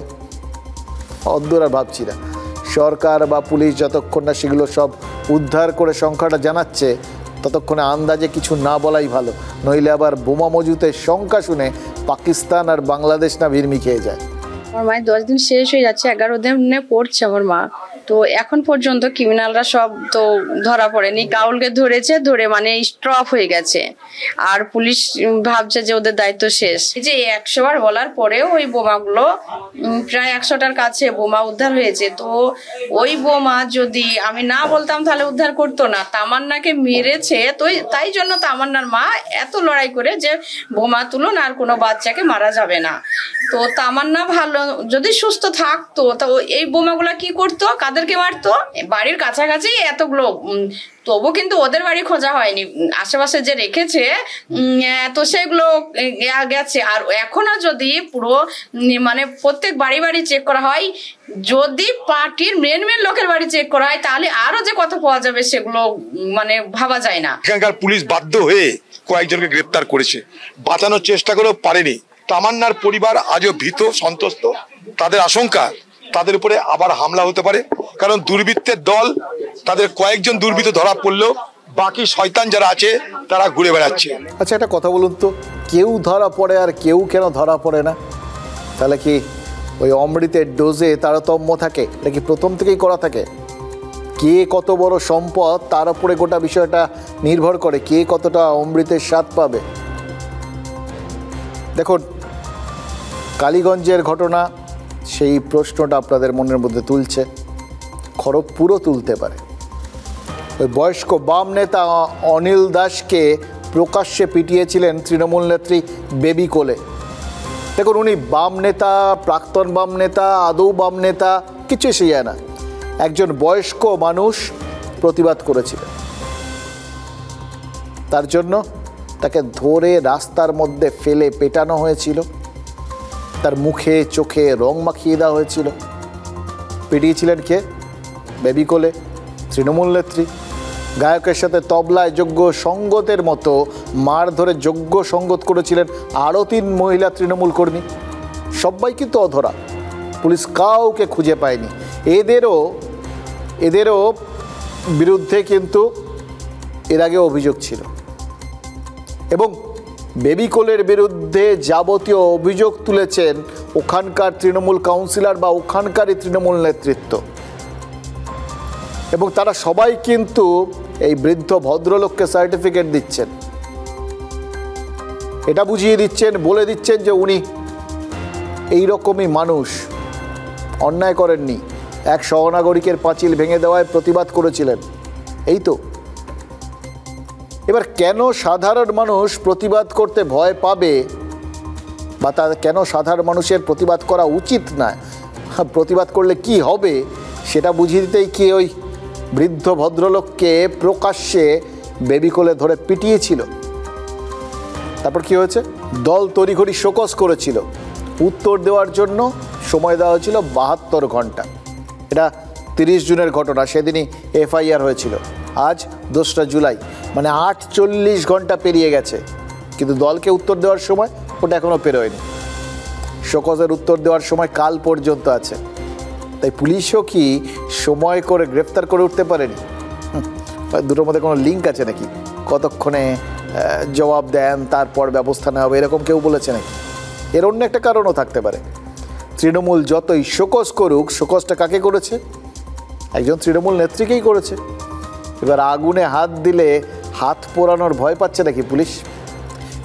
অদ্দূর আর ভাবছি না। সরকার বা পুলিশ যতক্ষণ না সেগুলো সব উদ্ধার করে সংখ্যাটা জানাচ্ছে, ততক্ষণে আন্দাজে কিছু না বলাই ভালো, নইলে আবার বোমা মজুতের সংখ্যা শুনে পাকিস্তান আর বাংলাদেশ না ভিড়মি খেয়ে যায়। আমার মায়ের 10 দিন শেষ হয়ে যাচ্ছে, 11 দিনে পড়ছে আমার মা। তো এখন পর্যন্ত ক্রিমিনালরা সব তো ধরা পড়েনি, কাউলকে ধরেছে, ধরে মানে স্টপ হয়ে গেছে। আর পুলিশ ভাবছে যে ওদের দায়িত্ব শেষ। এই যে 100 বার বলার পরেও ওই বোমাগুলো প্রায় 100টার কাছে বোমা উদ্ধার হয়েছে। তো ওই বোমা যদি আমি না বলতাম তাহলে উদ্ধার করতো না। তামান্নাকে মেরেছে, তো তাই জন্য তামান্নার মা এত লড়াই করে যে বোমা তুলুন, আর কোনো বাচ্চাকে মারা যাবে না। তো তামান্না ভালো যদি সুস্থ থাকতো, তো এই বোমাগুলা কি করতো, কাদেরকে মারতো? বাড়ির কাছাকাছি এতগুলো, তবু কিন্তু ওদের বাড়ি খোঁজা হয়নি, আশেপাশে যে রেখেছে তো সেগুলো গেছে। আর এখনো যদি পুরো মানে প্রত্যেক বাড়ি বাড়ি চেক করা হয়, যদি পার্টির মেন লোকের বাড়ি চেক করা হয়, তাহলে আরো যে কত পাওয়া যাবে সেগুলো মানে ভাবা যায় না। এখানকার পুলিশ বাধ্য হয়ে কয়েকজনকে গ্রেপ্তার করেছে, বাঁচানোর চেষ্টা করেও পারেনি। তামান্নার পরিবার আজও ভীত সন্ত্রস্ত। তাদের আশঙ্কা তাদের উপরে আবার হামলা হতে পারে, কারণ দুর্বৃত্তের দল, তাদের কয়েকজন দুর্বৃত্ত ধরা পড়লেও বাকি শয়তান যারা আছে তারা ঘুরে বেড়াচ্ছে। আচ্ছা, একটা কথা বলুন তো, কেউ ধরা পড়ে আর কেউ কেন ধরা পড়ে না? তাহলে কি ওই অমৃতের ডোজে তারতম্য থাকে নাকি প্রথম থেকেই করা থাকে? কে কত বড় সম্পদ তার উপরে গোটা বিষয়টা নির্ভর করে, কে কতটা অমৃতের স্বাদ পাবে। দেখুন, কালীগঞ্জের ঘটনা সেই প্রশ্নটা আপনাদের মনের মধ্যে তুলছে, খড়গপুরও তুলতে পারে। ওই বয়স্ক বাম নেতা অনিল দাসকে প্রকাশ্যে পিটিয়েছিলেন তৃণমূল নেত্রী বেবি কোলে। দেখুন, উনি বাম নেতা, প্রাক্তন বাম নেতা, আদৌ বাম নেতা, কিছু এসে যায় না, একজন বয়স্ক মানুষ প্রতিবাদ করেছিলেন। তার জন্য তাকে ধরে রাস্তার মধ্যে ফেলে পেটানো হয়েছিল, তার মুখে চোখে রং মাখিয়ে দেওয়া হয়েছিল। পিটিয়েছিলেন কে? বেবি কোলে তৃণমূল নেত্রী। গায়কের সাথে তবলায় যোগ্য সঙ্গতের মতো মার ধরে যোগ্য সঙ্গত করেছিলেন আরও 3 মহিলা তৃণমূল কর্মী। সবাই কিন্তু অধরা, পুলিশ কাউকে খুঁজে পায়নি। এদেরও বিরুদ্ধে কিন্তু এর আগে অভিযোগ ছিল, এবং বেবি কোলের বিরুদ্ধে যাবতীয় অভিযোগ তুলেছেন ওখানকার তৃণমূল কাউন্সিলর বা ওখানকারই তৃণমূল নেতৃত্ব। এবং তারা সবাই কিন্তু এই বৃদ্ধ ভদ্রলোককে সার্টিফিকেট দিচ্ছেন, এটা বুঝিয়ে দিচ্ছেন, বলে দিচ্ছেন যে উনি এইরকমই মানুষ, অন্যায় করেননি, এক সহনাগরিকের পাঁচিল ভেঙে দেওয়ায় প্রতিবাদ করেছিলেন। এই তো। এবার কেন সাধারণ মানুষ প্রতিবাদ করতে ভয় পাবে, বা তা কেন সাধারণ মানুষের প্রতিবাদ করা উচিত না, প্রতিবাদ করলে কি হবে, সেটা বুঝিয়ে দিতেই কি ওই বৃদ্ধ ভদ্রলোককে প্রকাশ্যে বেবি কোলে ধরে পিটিয়েছিল। তারপর কি হয়েছে? দল তড়িঘড়ি শোকজ করেছিল, উত্তর দেওয়ার জন্য সময় দেওয়া হয়েছিল 72 ঘন্টা। এটা 30 জুনের ঘটনা, সেদিনই এফআইআর হয়েছিল। আজ 2রা জুলাই, মানে 48 ঘন্টা পেরিয়ে গেছে, কিন্তু দলকে উত্তর দেওয়ার সময় ওটা এখনও পেরোয়নি। শোকজের উত্তর দেওয়ার সময় কাল পর্যন্ত আছে। তাই পুলিশও কি সময় করে গ্রেফতার করে উঠতে পারেনি? দুটোর মধ্যে কোনো লিঙ্ক আছে নাকি? কতক্ষণে জবাব দেন তারপর ব্যবস্থা নেওয়া হবে, এরকম কেউ বলেছে নাকি? এর অন্য একটা কারণও থাকতে পারে। তৃণমূল যতই শোকজ করুক, শোকজটা কাকে করেছে? একজন তৃণমূল নেত্রীকেই করেছে। এবার আগুনে হাত দিলে হাত পোড়ানোর ভয় পাচ্ছে নাকি পুলিশ?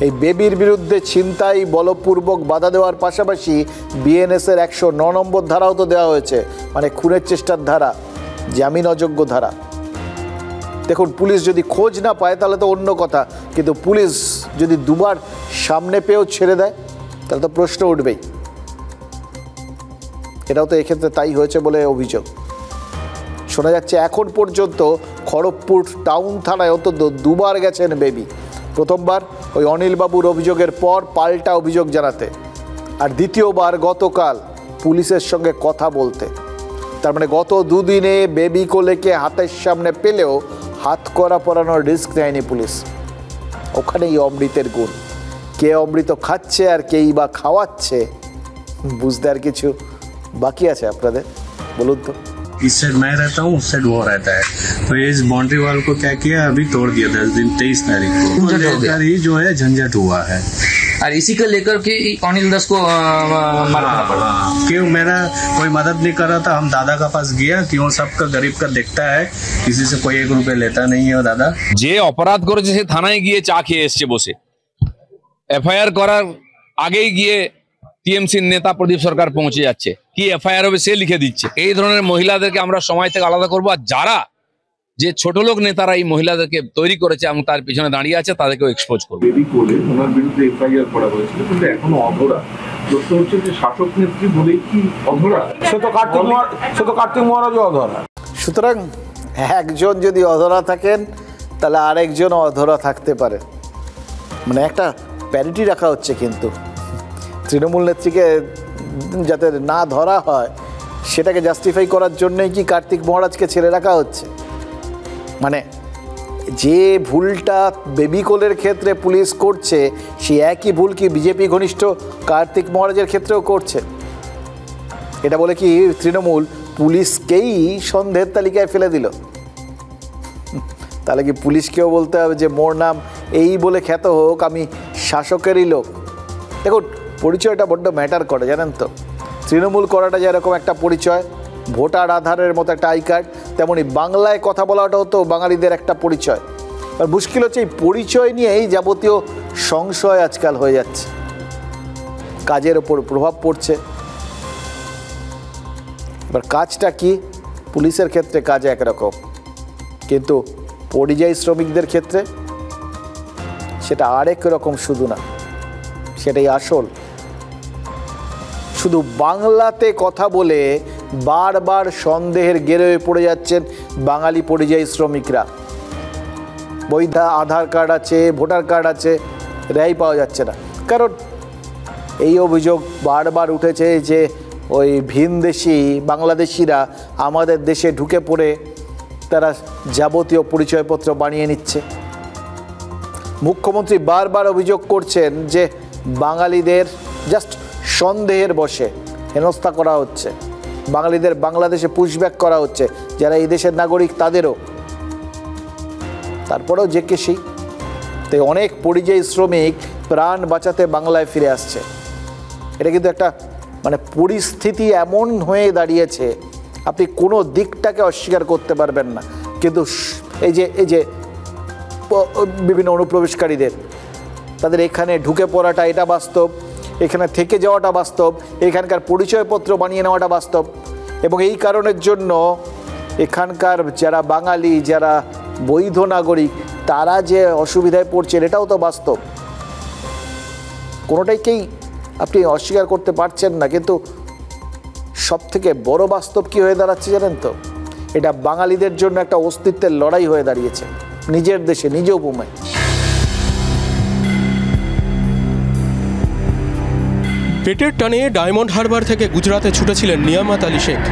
এই বেবির বিরুদ্ধে ছিনতাই, বলপূর্বক বাধা দেওয়ার পাশাপাশি বিএনএসের 109 নম্বর ধারাও তো দেওয়া হয়েছে, মানে খুনের চেষ্টার ধারা, জামিন অযোগ্য ধারা। দেখুন, পুলিশ যদি খোঁজ না পায় তাহলে তো অন্য কথা, কিন্তু পুলিশ যদি দুবার সামনে পেয়েও ছেড়ে দেয় তাহলে তো প্রশ্ন উঠবেই। এটাও তো এক্ষেত্রে তাই হয়েছে বলে অভিযোগ। শোনা যাচ্ছে এখন পর্যন্ত খড়গপুর টাউন থানায় অন্তত 2বার গেছেন বেবি। প্রথমবার ওই অনিলবাবুর অভিযোগের পর পাল্টা অভিযোগ জানাতে, আর দ্বিতীয়বার গতকাল পুলিশের সঙ্গে কথা বলতে। তার মানে গত 2 দিনে বেবি কোলেকে হাতের সামনে পেলেও হাত করা পরানোর রিস্ক নেয়নি পুলিশ। ওখানেই অমৃতের গুণ। কে অমৃত খাচ্ছে আর কেই বা খাওয়াচ্ছে, বুঝতে আর কিছু বাকি আছে আপনাদের? বলুন তো। इस साइड मैं रहता हूँ, उस साइड वो रहता है, तो ये इस बाउंड्री वाल को क्या किया, अभी तोड़ दिया 10 दिन 23 तारीख को लेकर ही जो है झंझट हुआ है, और इसी को लेकर के अनिल दास को मारना पड़ा। क्यों मेरा कोई मदद नहीं कर रहा था, हम दादा का पास गया, क्यों सबका गरीब का देखता है, किसी से कोई 1 रुपए लेता नहीं है दादा। যে অপরাধ করেছে সে থানায় গিয়ে চা খেয়ে এসছে বসে, এফআইআর করার আগেই গিয়ে টিএমসির নেতা প্রদীপ সরকার পৌঁছে যাচ্ছে, কি এফআইআর হবে সে লিখে দিচ্ছে। এই ধরনের মহিলাদেরকে আমরা সময় থেকে আলাদা করবো, আর যারা যে ছোট লোক নেতারা এই মহিলাদেরকে তৈরি করেছে এবং তার পিছনে দাঁড়িয়ে আছে তাদেরকেও এক্সপোজ করবো। বেবি কোলে ওনার বিরুদ্ধে এফআইআর করা হয়েছিল, কিন্তু এখনো অধরা। প্রশ্ন হচ্ছে যে শাসক নেত্রী বলেই কি অধরা? সে তো কার্তিক মহারাজও অধরা। সুতরাং একজন যদি অধরা থাকেন তাহলে আরেকজনও অধরা থাকতে পারে, মানে একটা প্যারিটি রাখা হচ্ছে। কিন্তু তৃণমূল নেত্রীকে যাতে না ধরা হয় সেটাকে জাস্টিফাই করার জন্যই কি কার্তিক মহারাজকে ছেড়ে রাখা হচ্ছে? মানে যে ভুলটা বেবি কোলের ক্ষেত্রে পুলিশ করছে সেই একই ভুল কি বিজেপি ঘনিষ্ঠ কার্তিক মহারাজের ক্ষেত্রেও করছে? এটা বলে কি তৃণমূল পুলিশকেই সন্দেহের তালিকায় ফেলে দিল? তাহলে কি পুলিশকেও বলতে হবে যে মোর নাম এই বলে খ্যাত হোক, আমি শাসকেরই লোক? দেখুন, পরিচয়টা বড্ড ম্যাটার করে, জানেন তো। তৃণমূল করাটা যেরকম একটা পরিচয়, ভোটার আধারের মতো একটা আই কার্ড, তেমনি বাংলায় কথা বলাটা হতো বাঙালিদের একটা পরিচয়। আর মুশকিল হচ্ছে এই পরিচয় নিয়েই যাবতীয় সংশয় আজকাল হয়ে যাচ্ছে, কাজের ওপর প্রভাব পড়ছে। এবার কাজটা কি? পুলিশের ক্ষেত্রে কাজ একরকম, কিন্তু পরিযায়ী শ্রমিকদের ক্ষেত্রে সেটা আরেক রকম। শুধু না, সেটাই আসল। শুধু বাংলাতে কথা বলে বারবার সন্দেহের গেরোয় পড়ে যাচ্ছেন বাঙালি পরিযায়ী শ্রমিকরা। বৈধ আধার কার্ড আছে, ভোটার কার্ড আছে, রেহাই পাওয়া যাচ্ছে না। কারণ এই অভিযোগ বারবার উঠেছে যে ওই ভিনদেশি বাংলাদেশিরা আমাদের দেশে ঢুকে পড়ে তারা যাবতীয় পরিচয়পত্র বানিয়ে নিচ্ছে। মুখ্যমন্ত্রী বারবার অভিযোগ করছেন যে বাঙালিদের জাস্ট সন্দেহের বশে হেনস্থা করা হচ্ছে, বাঙালিদের বাংলাদেশে পুশব্যাক করা হচ্ছে, যারা এই দেশের নাগরিক তাদেরও। তারপরেও যে কে সেই, তাই অনেক পরিযায়ী শ্রমিক প্রাণ বাঁচাতে বাংলায় ফিরে আসছে। এটা কিন্তু একটা পরিস্থিতি এমন হয়ে দাঁড়িয়েছে, আপনি কোনো দিকটাকে অস্বীকার করতে পারবেন না। কিন্তু এই যে বিভিন্ন অনুপ্রবেশকারীদের, তাদের এখানে ঢুকে পড়াটা এটা বাস্তব, এখানে থেকে যাওয়াটা বাস্তব, এখানকার পরিচয়পত্র বানিয়ে নেওয়াটা বাস্তব। এবং এই কারণের জন্য এখানকার যারা বাঙালি, যারা বৈধ নাগরিক, তারা যে অসুবিধায় পড়ছেন এটাও তো বাস্তব। কোনোটাইকেই আপনি অস্বীকার করতে পারছেন না। কিন্তু সবথেকে বড় বাস্তব কি হয়ে দাঁড়াচ্ছে জানেন তো? এটা বাঙালিদের জন্য একটা অস্তিত্বের লড়াই হয়ে দাঁড়িয়েছে, নিজের দেশে, নিজ উপমায়। পেটের টানে ডায়মন্ড হারবার থেকে গুজরাতে ছুটেছিলেন নিয়ামত আলী শেখ,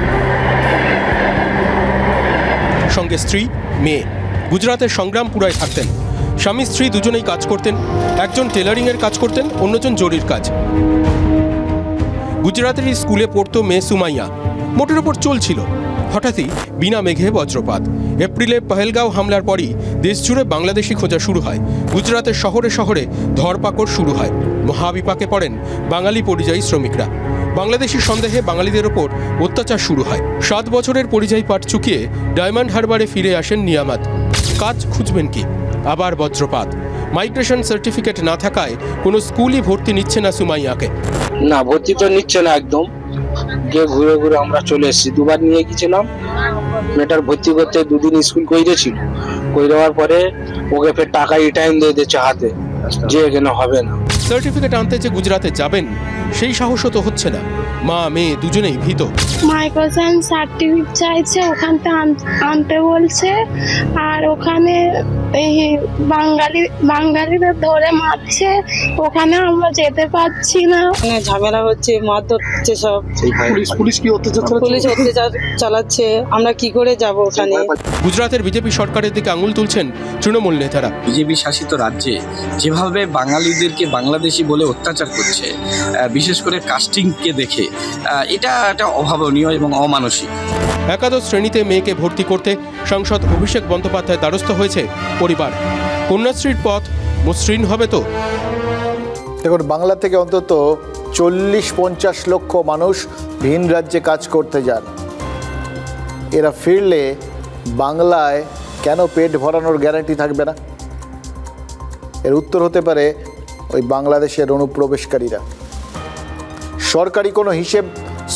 সঙ্গে স্ত্রী, মেয়ে। গুজরাতের সংগ্রামপুরায় থাকতেন। স্বামী স্ত্রী দুজনেই কাজ করতেন। একজন টেলারিংয়ের কাজ করতেন, অন্যজন জরির কাজ। গুজরাতের স্কুলে পড়তো মেয়ে সুমাইয়া। মোটের ওপর চলছিল। হঠাৎই বিনা মেঘে বজ্রপাত। এপ্রিলে পহেলগাঁও হামলার পরই দেশজুড়ে বাংলাদেশি খোঁজা শুরু হয়। গুজরাতের শহরে শহরে ধরপাকড় শুরু হয়। মহাবিপাকে পড়েন বাঙালি পরিযায়ী শ্রমিকরা। বাংলাদেশি সন্দেহে বাঙালিদের ওপর অত্যাচার শুরু হয়। 7 বছরের পরিযায়ী পাট চুকিয়ে ডায়মন্ড হারবারে ফিরে আসেন নিয়ামত। কাজ খুঁজবেন কি? আবার বজ্রপাত। মাইগ্রেশন সার্টিফিকেট না থাকায় কোনো স্কুলই ভর্তি নিচ্ছে না সুমাইয়াকে। না, ভর্তি তো নিচ্ছে না একদম। গিয়ে ঘুরে ঘুরে আমরা চলে এসেছি। 2বার নিয়ে গেছিলাম, মেয়েটার ভর্তি করতে 2 দিন স্কুল করেছিল। করে দেওয়ার পরে ওকে ফের টাকা রিটার্ন দিয়ে দিচ্ছে হাতে, যে এখানে হবে না। সার্টিফিকেট আনতে যে গুজরাতে যাবেন সেই সাহসও তো হচ্ছে না। মা মেয়ে দুজনেই ভীত। মাইগ্রেশন সার্টিফিকেট চাইছে, ওখানতে আনতে বলছে। আর ওখানে এই বাঙালিদের ধরে মারছে, ওখানে আমরা যেতে পারছি না। ঝামেলা হচ্ছে, মারধর হচ্ছে সব। পুলিশ কি অত্যাচার চালাচ্ছে, আমরা কি করে যাব ওখানে? গুজরাতের বিজেপি সরকারের দিকে আঙুল তুলছেন তৃণমূল নেতারা। বিজেপি শাসিত রাজ্যে যেভাবে বাঙালিদেরকে বাংলাদেশি বলে অত্যাচার করছে, বিশেষ করে কাস্টিংকে দেখে, এটা একটা অভাবনীয় এবং অমানসিক। একাদশ শ্রেণীতে মেয়েকে ভর্তি করতে সাংসদ অভিষেক বন্দ্যোপাধ্যায় দ্বারস্থ হয়েছে পরিবার। কন্যাশ্রীর পথ মসৃণ হবে তো? দেখুন, বাংলা থেকে অন্তত 40-50 লক্ষ মানুষ ভিন রাজ্যে কাজ করতে যান। এরা ফিরলে বাংলায় কেন পেট ভরানোর গ্যারান্টি থাকবে না? এর উত্তর হতে পারে ওই বাংলাদেশের অনুপ্রবেশকারীরা। সরকারি কোনো হিসেব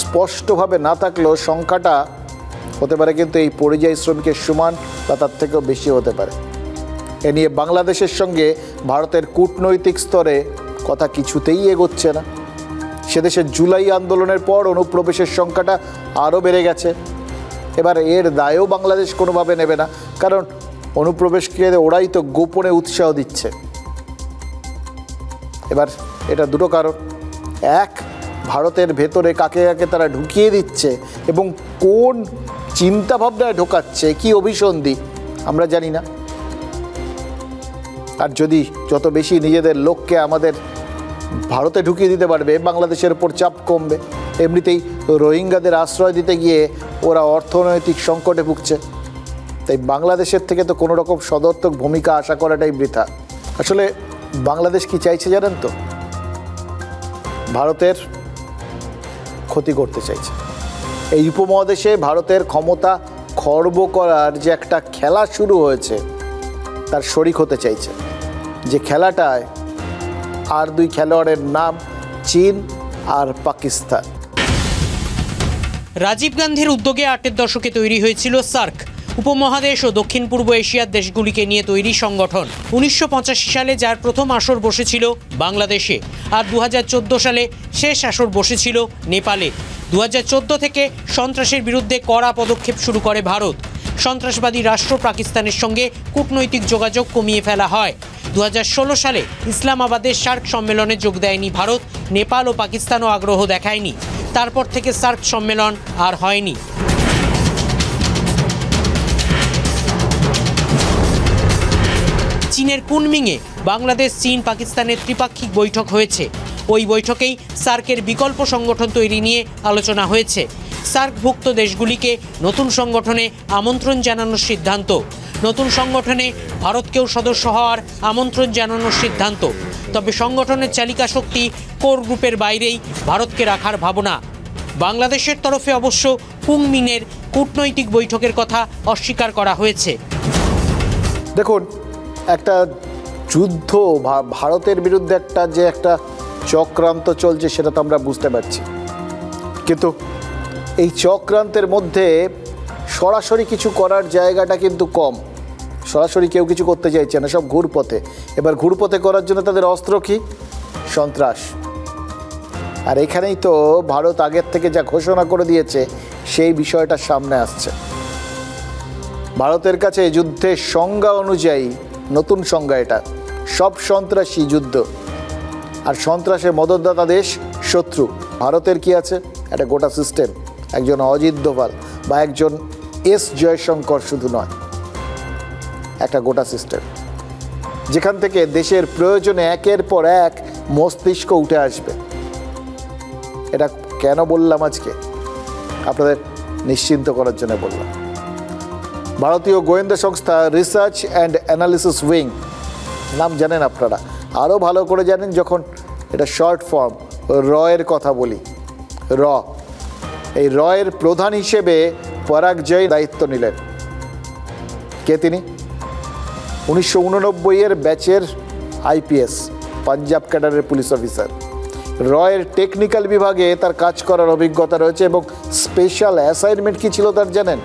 স্পষ্টভাবে না থাকলেও সংখ্যাটা হতে পারে কিন্তু এই পরিযায়ী শ্রমিকের সমান বা তার থেকেও বেশি হতে পারে। এ নিয়ে বাংলাদেশের সঙ্গে ভারতের কূটনৈতিক স্তরে কথা কিছুতেই এগোচ্ছে না। সেদেশের জুলাই আন্দোলনের পর অনুপ্রবেশের সংখ্যাটা আরও বেড়ে গেছে। এবার এর দায়ও বাংলাদেশ কোনোভাবে নেবে না, কারণ অনুপ্রবেশকে ওরাই তো গোপনে উৎসাহ দিচ্ছে। এবার এটা দুটো কারণ। এক, ভারতের ভেতরে কাকে কাকে তারা ঢুকিয়ে দিচ্ছে এবং কোন চিন্তাভাবনায় ঢোকাচ্ছে, কি অভিসন্ধি আমরা জানি না। আর যদি যত বেশি নিজেদের লোককে আমাদের ভারতে ঢুকিয়ে দিতে পারবে, বাংলাদেশের ওপর চাপ কমবে। এমনিতেই রোহিঙ্গাদের আশ্রয় দিতে গিয়ে ওরা অর্থনৈতিক সংকটে ভুগছে। তাই বাংলাদেশের থেকে তো কোনো রকম সদর্থক ভূমিকা আশা করাটাই বৃথা। আসলে বাংলাদেশ কি চাইছে জানেন তো? ভারতের ক্ষতি করতে চাইছে। এই উপমহাদেশে ভারতের ক্ষমতা খর্ব করার যে একটা খেলা শুরু হয়েছে তার শরিক হতে চাইছে, যে খেলাটায় আর দুই খেলোয়াড়ের নাম চীন আর পাকিস্তান। রাজীব গান্ধীর উদ্যোগে ৮এর দশকে তৈরি হয়েছিল সার্ক, উপমহাদেশ ও দক্ষিণ পূর্ব এশিয়ার দেশগুলিকে নিয়ে তৈরি সংগঠন। ১৯৮৫ সালে যার প্রথম আসর বসেছিল বাংলাদেশে, আর ২০১৪ সালে শেষ আসর বসেছিল নেপালে। ২০১৪ থেকে সন্ত্রাসের বিরুদ্ধে কড়া পদক্ষেপ শুরু করে ভারত। সন্ত্রাসবাদী রাষ্ট্র পাকিস্তানের সঙ্গে কূটনৈতিক যোগাযোগ কমিয়ে ফেলা হয়। ২০১৬ সালে ইসলামাবাদের সার্ক সম্মেলনে যোগ দেয়নি ভারত, নেপাল ও পাকিস্তানও আগ্রহ দেখায়নি। তারপর থেকে সার্ক সম্মেলন আর হয়নি। চীনের কুনমিংয়ে বাংলাদেশ, চীন, পাকিস্তানের ত্রিপাক্ষিক বৈঠক হয়েছে। ওই বৈঠকেই সার্কের বিকল্প সংগঠন তৈরি নিয়ে আলোচনা হয়েছে। সার্কভুক্ত দেশগুলিকে নতুন সংগঠনে আমন্ত্রণ জানানোর সিদ্ধান্ত। নতুন সংগঠনে ভারতকেও সদস্য হওয়ার আমন্ত্রণ জানানোর সিদ্ধান্ত। তবে সংগঠনের চালিকা শক্তি কোর গ্রুপের বাইরেই ভারতকে রাখার ভাবনা। বাংলাদেশের তরফে অবশ্য কুনমিংয়ের কূটনৈতিক বৈঠকের কথা অস্বীকার করা হয়েছে। দেখুন, একটা যুদ্ধ ভারতের বিরুদ্ধে একটা চক্রান্ত চলছে সেটা তো আমরা বুঝতে পারছি, কিন্তু এই চক্রান্তের মধ্যে সরাসরি কিছু করার জায়গাটা কিন্তু কম। সরাসরি কেউ কিছু করতে চাইছে না, সব ঘুরপথে। এবার ঘুরপথে করার জন্য তাদের অস্ত্র কি? সন্ত্রাস। আর এখানেই তো ভারত আগের থেকে যা ঘোষণা করে দিয়েছে সেই বিষয়টা সামনে আসছে। ভারতের কাছে যুদ্ধের সংজ্ঞা অনুযায়ী, নতুন সংজ্ঞা এটা, সব সন্ত্রাসী যুদ্ধ, আর সন্ত্রাসের মদতদাতা দেশ শত্রু। ভারতের কি আছে? একটা গোটা সিস্টেম। একজন অজিত দোভাল বা একজন এস জয়শঙ্কর শুধু নয়, একটা গোটা সিস্টেম, যেখান থেকে দেশের প্রয়োজনে একের পর এক মস্তিষ্ক উঠে আসবে। এটা কেন বললাম আজকে? আপনাদের নিশ্চিন্ত করার জন্য বললাম। ভারতীয় গোয়েন্দা সংস্থা রিসার্চ অ্যান্ড অ্যানালিসিস উইং, নাম জানেন আপনারা, আরও ভালো করে জানেন যখন এটা শর্ট ফর্ম রয়ের কথা বলি। র, এই রয়ের প্রধান হিসেবে পরাগ জয় দায়িত্ব নিলেন। কে তিনি? 1989 ব্যাচের আইপিএস, পাঞ্জাব ক্যাডারের পুলিশ অফিসার। রয়ের টেকনিক্যাল বিভাগে তার কাজ করার অভিজ্ঞতা রয়েছে এবং স্পেশাল অ্যাসাইনমেন্ট কী ছিল তার জানেন?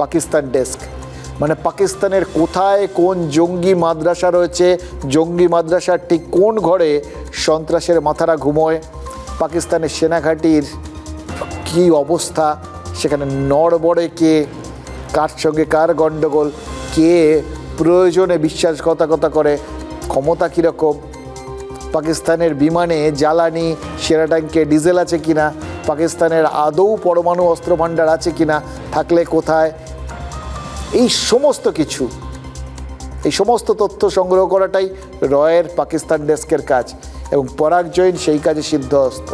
পাকিস্তান ডেস্ক। মানে পাকিস্তানের কোথায় কোন জঙ্গি মাদ্রাসা রয়েছে, জঙ্গি মাদ্রাসার ঠিক কোন ঘরে সন্ত্রাসের মাথারা ঘুমোয়, পাকিস্তানের সেনাঘাঁটির কী অবস্থা, সেখানে নড়বড়ে কে, কার সঙ্গে কার গণ্ডগোল, কে প্রয়োজনে বিশ্বাসঘাতকতা করে, ক্ষমতা কীরকম, পাকিস্তানের বিমানে জ্বালানি, সেরা ট্যাঙ্কে ডিজেল আছে কিনা, পাকিস্তানের আদৌ পরমাণু অস্ত্র ভাণ্ডার আছে কিনা, থাকলে কোথায়, এই সমস্ত কিছু, এই সমস্ত তথ্য সংগ্রহ করাটাই রয়ের পাকিস্তান ডেস্কের কাজ এবং পরাগ জৈন সেই কাজে সিদ্ধহস্ত।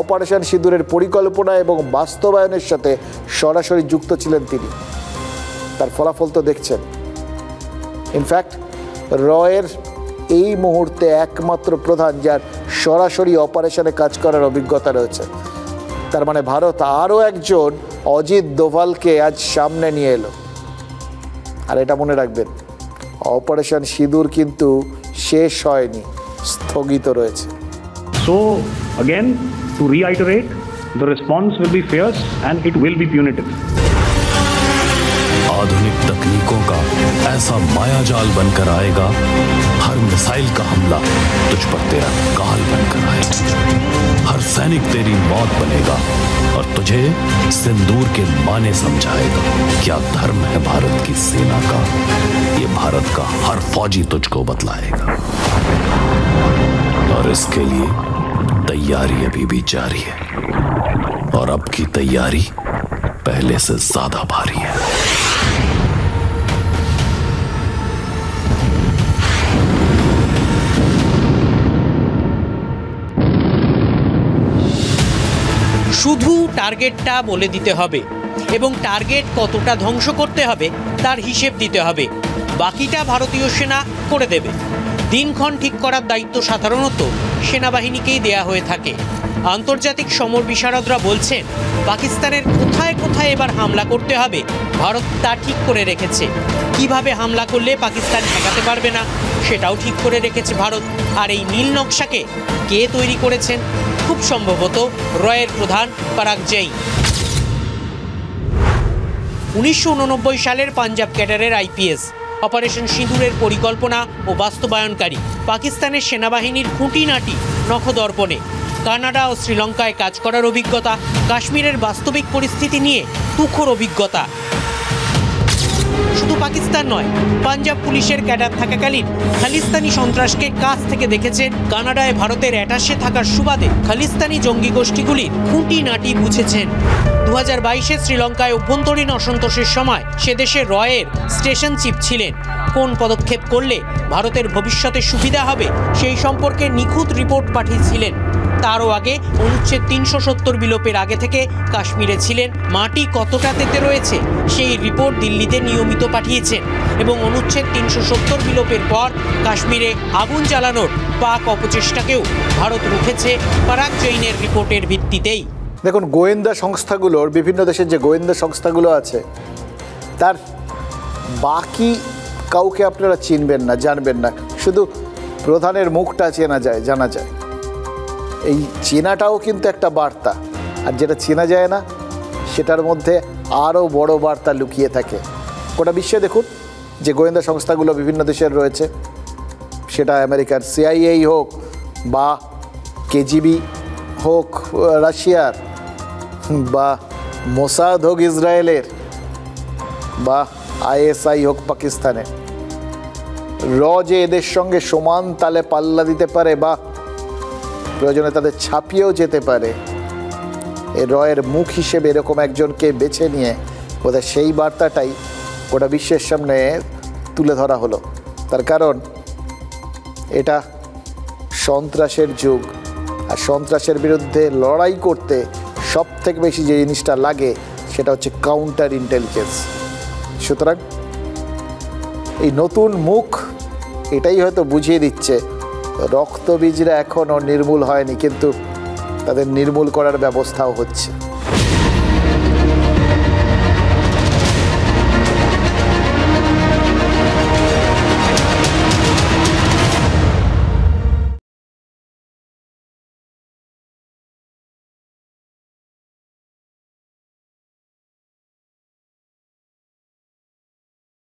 অপারেশন সিঁদুরের পরিকল্পনা এবং বাস্তবায়নের সাথে সরাসরি যুক্ত ছিলেন তিনি। তার ফলাফল তো দেখছেন। ইনফ্যাক্ট রয়ের এই মুহূর্তে একমাত্র প্রধান যার সরাসরি অপারেশনে কাজ করার অভিজ্ঞতা রয়েছে। তার মানে ভারত আরও একজন অজিত দোভালকে আজ সামনে নিয়ে এলো। আর এটা মনে রাখবেন, অপারেশন সিঁদুর কিন্তু শেষ হয়নি, স্থগিত রয়েছে। So again, to reiterate, the response will be fierce and it will be punitive. आधुनिक तकनीकों का ऐसा मायाजाल बनकर आएगा, हर मिसाइल का हमला तुझ पर तेरा काल बनकर आएगा, हर सैनिक तेरी मौत बनेगा और तुझे सिंदूर के माने समझाएगा। क्या धर्म है भारत की सेना का, ये भारत का हर फौजी तुझको बतलाएगा। और इसके लिए तैयारी अभी भी जारी है और अब की तैयारी पहले से ज्यादा भारी है। শুধু টার্গেটটা বলে দিতে হবে, এবং টার্গেট কতটা ধ্বংস করতে হবে তার হিসেব দিতে হবে। বাকিটা ভারতীয় সেনা করে দেবে। দিনক্ষণ ঠিক করার দায়িত্ব সাধারণত সেনাবাহিনীকেই দেয়া হয়ে থাকে। আন্তর্জাতিক সমর বিশারদরা বলছেন, পাকিস্তানের কোথায় কোথায় এবার হামলা করতে হবে ভারত তা ঠিক করে রেখেছে। কিভাবে হামলা করলে পাকিস্তান ঠেকাতে পারবে না সেটাও ঠিক করে রেখেছে ভারত। আর এই নীল নকশাকে কে তৈরি করেছেন? খুব সম্ভবত রয়ের প্রধান পরাগ জৈন। 1989 সালের পাঞ্জাব ক্যাডারের আইপিএস, অপারেশন সিঁদুরের পরিকল্পনা ও বাস্তবায়নকারী, পাকিস্তানের সেনাবাহিনীর খুঁটিনাটি নখদর্পণে, কানাডা ও শ্রীলঙ্কায় কাজ করার অভিজ্ঞতা, কাশ্মীরের বাস্তবিক পরিস্থিতি নিয়ে তুখোর অভিজ্ঞতা। শুধু পাকিস্তান নয়, পাঞ্জাব পুলিশের ক্যাডার থাকাকালীন খালিস্তানি সন্ত্রাসকে কাছ থেকে দেখেছেন। কানাডায় ভারতের অ্যাটাশে থাকার সুবাদে খালিস্তানি জঙ্গি গোষ্ঠীগুলির খুঁটিনাটি বুঝেছেন। 2022-এ শ্রীলঙ্কায় অভ্যন্তরীণ অসন্তোষের সময় সে দেশে রয়ের স্টেশন চিফ ছিলেন। কোন পদক্ষেপ করলে ভারতের ভবিষ্যতে সুবিধা হবে সেই সম্পর্কে নিখুঁত রিপোর্ট পাঠিয়েছিলেন। তারও আগে অনুচ্ছেদ 370 বিলোপের আগে থেকে কাশ্মীরে ছিলেন। মাটি কতটা তেতে রয়েছে সেই রিপোর্ট দিল্লিতে নিয়মিত পাঠিয়েছেন এবং অনুচ্ছেদ 370 বিলোপের পর কাশ্মীরে আগুন জ্বালানোর পাক অপচেষ্টাকেও ভারত রুখেছে পরাগ জৈনের রিপোর্টের ভিত্তিতেই। দেখুন, গোয়েন্দা সংস্থাগুলোর, বিভিন্ন দেশের যে গোয়েন্দা সংস্থাগুলো আছে তার বাকি কাউকে আপনারা চিনবেন না, জানবেন না, শুধু প্রধানের মুখটা জানা যায়। এই চেনাটাও কিন্তু একটা বার্তা, আর যেটা চেনা যায় না সেটার মধ্যে আরও বড় বার্তা লুকিয়ে থাকে। গোটা বিশ্বে দেখুন যে গোয়েন্দা সংস্থাগুলো বিভিন্ন দেশের রয়েছে, সেটা আমেরিকার সিআইএ হোক বা কেজিবি হোক রাশিয়ার, বা মোসাদ হোক ইসরায়েলের, বা আইএসআই হোক পাকিস্তানের, যে এদের সঙ্গে সমান তালে পাল্লা দিতে পারে বা প্রয়োজনে তাদের ছাপিয়েও যেতে পারে, এই রয়ের মুখ হিসেবে এরকম একজনকে বেছে নিয়ে বোধহয় সেই বার্তাটাই গোটা বিশ্বের সামনে তুলে ধরা হলো। তার কারণ এটা সন্ত্রাসের যুগ, আর সন্ত্রাসের বিরুদ্ধে লড়াই করতে সব থেকে বেশি যে জিনিসটা লাগে সেটা হচ্ছে কাউন্টার ইন্টেলিজেন্স। সুতরাং এই নতুন মুখ এটাই হয়তো বুঝিয়ে দিচ্ছে রক্তবীজরা এখনও নির্মূল হয়নি, কিন্তু তাদের নির্মূল করার ব্যবস্থাও হচ্ছে।